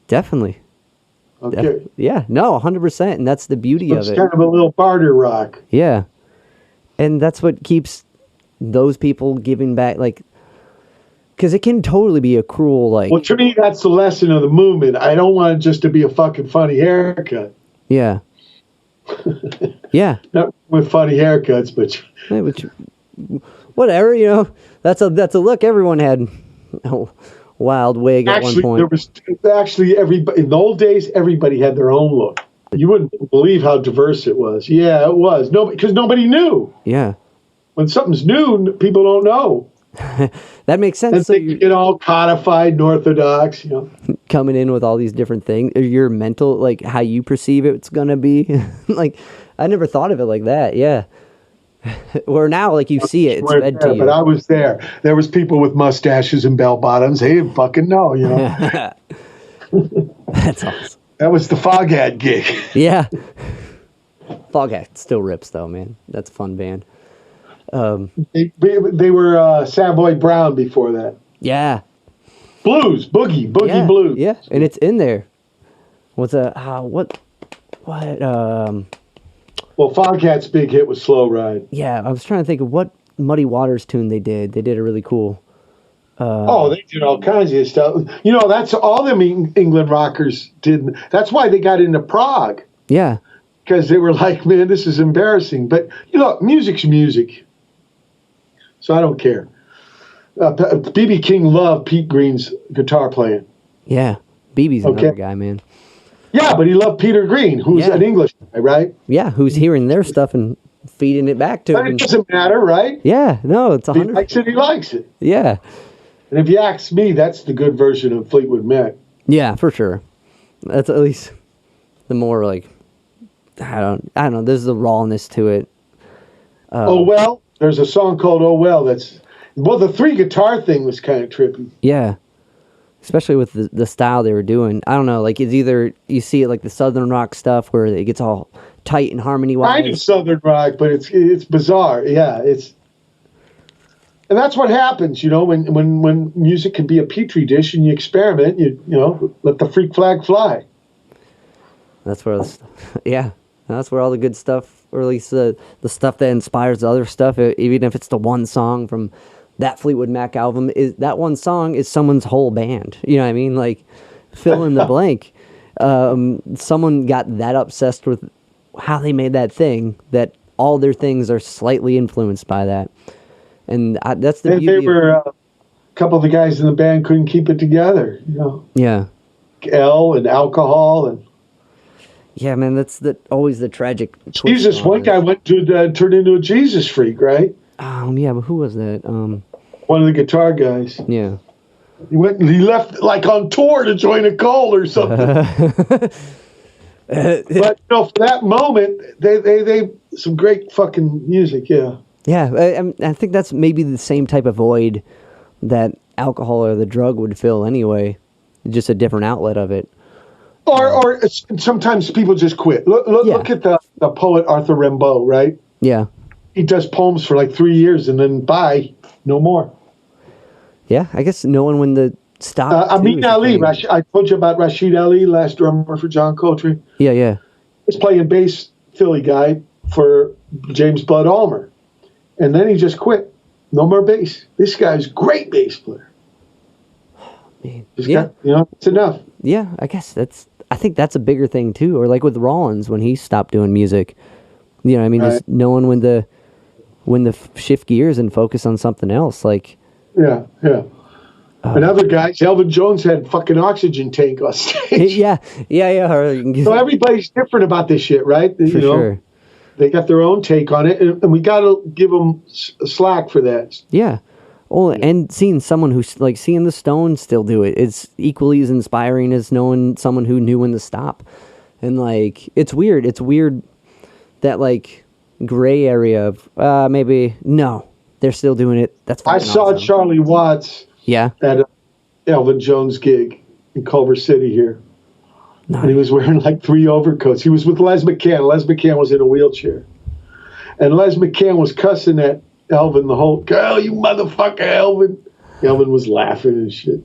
Definitely. Okay. Yeah. No, 100%. And that's the beauty of it. It's kind of a little barter rock. Yeah. And that's what keeps those people giving back, like, because it can totally be a cruel, like. Well, to me, that's the lesson of the movement. I don't want it just to be a fucking funny haircut. Yeah. Yeah. Not with funny haircuts, but. Whatever, you know. That's a look. Everyone had a wild wig at one point. Everybody in the old days. Everybody had their own look. You wouldn't believe how diverse it was. Yeah, it was. Because nobody knew. Yeah. When something's new, people don't know. That makes sense. And so you get all codified and orthodox, you know. Coming in with all these different things. Your mental, like how you perceive it's going to be. Like, I never thought of it like that. Yeah. Where now, like, you see it, it's fed to you. But I was there. There was people with mustaches and bell bottoms. They didn't fucking know, you know. That's awesome. That was the Foghat gig. Yeah. Foghat still rips, though, man. That's a fun band. They were Savoy Brown before that. Yeah. Blues, boogie blues. Yeah, and it's in there. Well, Foghat's big hit was Slow Ride. Yeah, I was trying to think of what Muddy Waters tune they did. They did a really cool. They did all kinds of stuff. You know, that's all them England rockers did. That's why they got into prog. Yeah. Because they were like, man, this is embarrassing. But, you know, music's music. So I don't care. B.B. King loved Pete Green's guitar playing. Yeah. BB's another guy, man. Yeah, but he loved Peter Green, who's an English guy, right? Yeah, who's hearing their stuff and feeding it back to him. But it doesn't matter, right? Yeah, no, it's 100%. He likes it, he likes it. Yeah. And if you ask me, that's the good version of Fleetwood Mac. Yeah, for sure. That's at least the more, like, I don't know, there's the rawness to it. There's a song called Oh Well that's, the three guitar thing was kind of trippy. Yeah. Especially with the style they were doing. I don't know, like, it's either you see it like the Southern rock stuff where it gets all tight and harmony-wise. Kind of Southern rock, but it's bizarre. Yeah, and that's what happens, you know, when music can be a petri dish and you experiment, you know, let the freak flag fly. That's where, that's where all the good stuff, or at least the stuff that inspires the other stuff, even if it's the one song from that Fleetwood Mac album, is that one song is someone's whole band. You know what I mean? Like, fill in the blank. Someone got that obsessed with how they made that thing that all their things are slightly influenced by that. And that's the beauty. They were a couple of the guys in the band couldn't keep it together, you know. Yeah. L and alcohol and. Yeah, man, that's always the tragic. Jesus, one guy went to turn into a Jesus freak, right? Yeah, but who was that? One of the guitar guys. Yeah. He left like on tour to join a cult or something. But for that moment, they some great fucking music, yeah. Yeah, I think that's maybe the same type of void that alcohol or the drug would fill anyway, just a different outlet of it. Or sometimes people just quit. Look at the poet Arthur Rimbaud, right? Yeah. He does poems for like 3 years and then no more. Yeah, I guess knowing when to stop. Amin Ali, I told you about Rashid Ali, last drummer for John Coltrane. Yeah. He was playing bass, Philly guy, for James Bud Ulmer. And then he just quit. No more bass. This guy's a great bass player. Man. It's enough. Yeah, I think that's a bigger thing too. Or like with Rollins when he stopped doing music. You know what I mean? Right. Just knowing when to shift gears and focus on something else. Like. Yeah. Another guy, Elvin Jones, had fucking oxygen tank on stage. Yeah. So everybody's different about this shit, right? For sure. They got their own take on it, and we got to give them slack for that. Yeah. Well, and seeing someone who's like seeing the Stones still do it, it's equally as inspiring as knowing someone who knew when to stop. And like, it's weird. It's weird that like gray area of maybe no, they're still doing it. That's fine. I saw awesome. Charlie Watts. Yeah. At an Elvin Jones gig in Culver City here. Nice. And he was wearing like 3 overcoats. He was with Les McCann. Les McCann was in a wheelchair. And Les McCann was cussing at Elvin the whole, girl, you motherfucker, Elvin. Elvin was laughing and shit.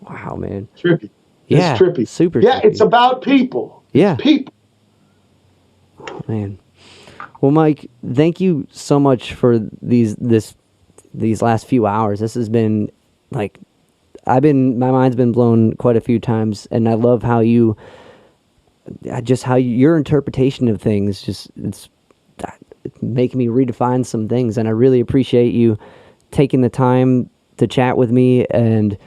Wow, man. Trippy. Yeah. It's trippy. Super yeah, trippy. It's about people. Yeah. It's people. Oh, man. Well, Mike, thank you so much for these last few hours. This has been like, my mind's been blown quite a few times, and I love how your interpretation of things it's making me redefine some things, and I really appreciate you taking the time to chat with me, and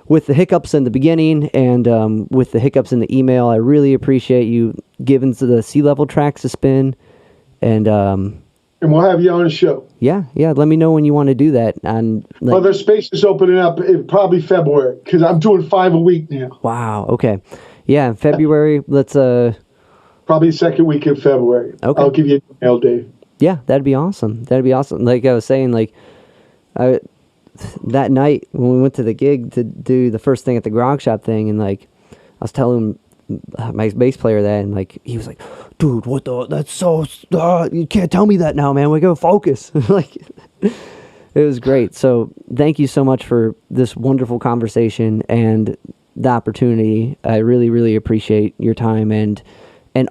with the hiccups in the beginning and with the hiccups in the email, I really appreciate you giving the Sea Level tracks a spin, and we'll have you on a show. Yeah. Let me know when you want to do that. And there's spaces opening up in probably February because I'm doing 5 a week now. Wow. Okay. Yeah, in February. Let's probably the second week in February. Okay. I'll give you an email, Dave. Yeah, that'd be awesome. Like I was saying, like that night when we went to the gig to do the first thing at the Grog Shop thing, and like I was telling my bass player that, and like he was like, dude, that's so you can't tell me that now, man, we gotta focus. Like, it was great. So thank you so much for this wonderful conversation and the opportunity. I really, really appreciate your time and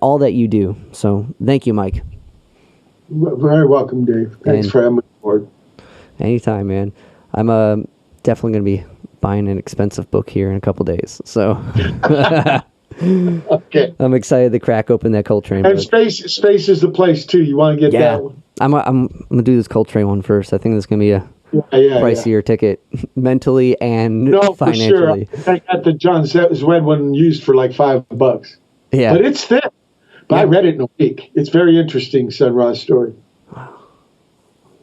all that you do. So thank you, Mike. Very welcome, Dave. Thanks for having me aboard. Anytime, man. I'm definitely gonna be buying an expensive book here in a couple days, so okay. I'm excited to crack open that Coltrane and book. Space is the place too. You want to get that one? I'm gonna do this Coltrane one first. I think this is gonna be a pricier ticket mentally and financially. For sure. I got the John Zwed one used for like $5. Yeah, but it's thick. But I read it in a week. It's very interesting, Sun Ra's story. Wow.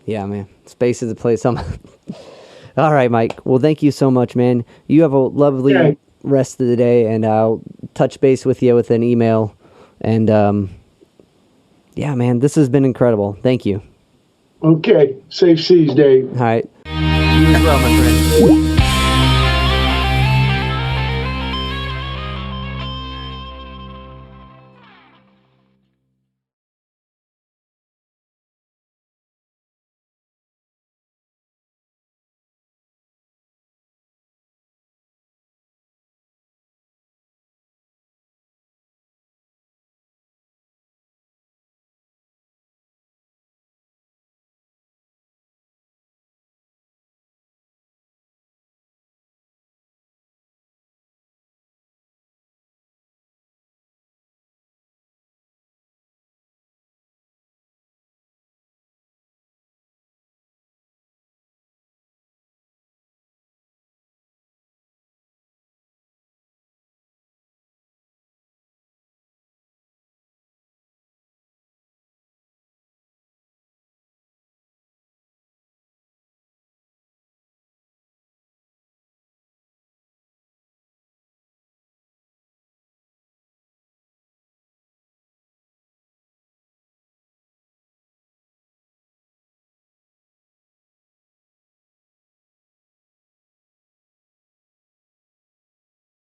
Yeah, man. Space is the place. All right, Mike. Well, thank you so much, man. You have a lovely rest of the day, and I'll touch base with you with an email. And yeah, man, this has been incredible. Thank you. Okay. Safe seas, Dave. All right. You as well, my friend.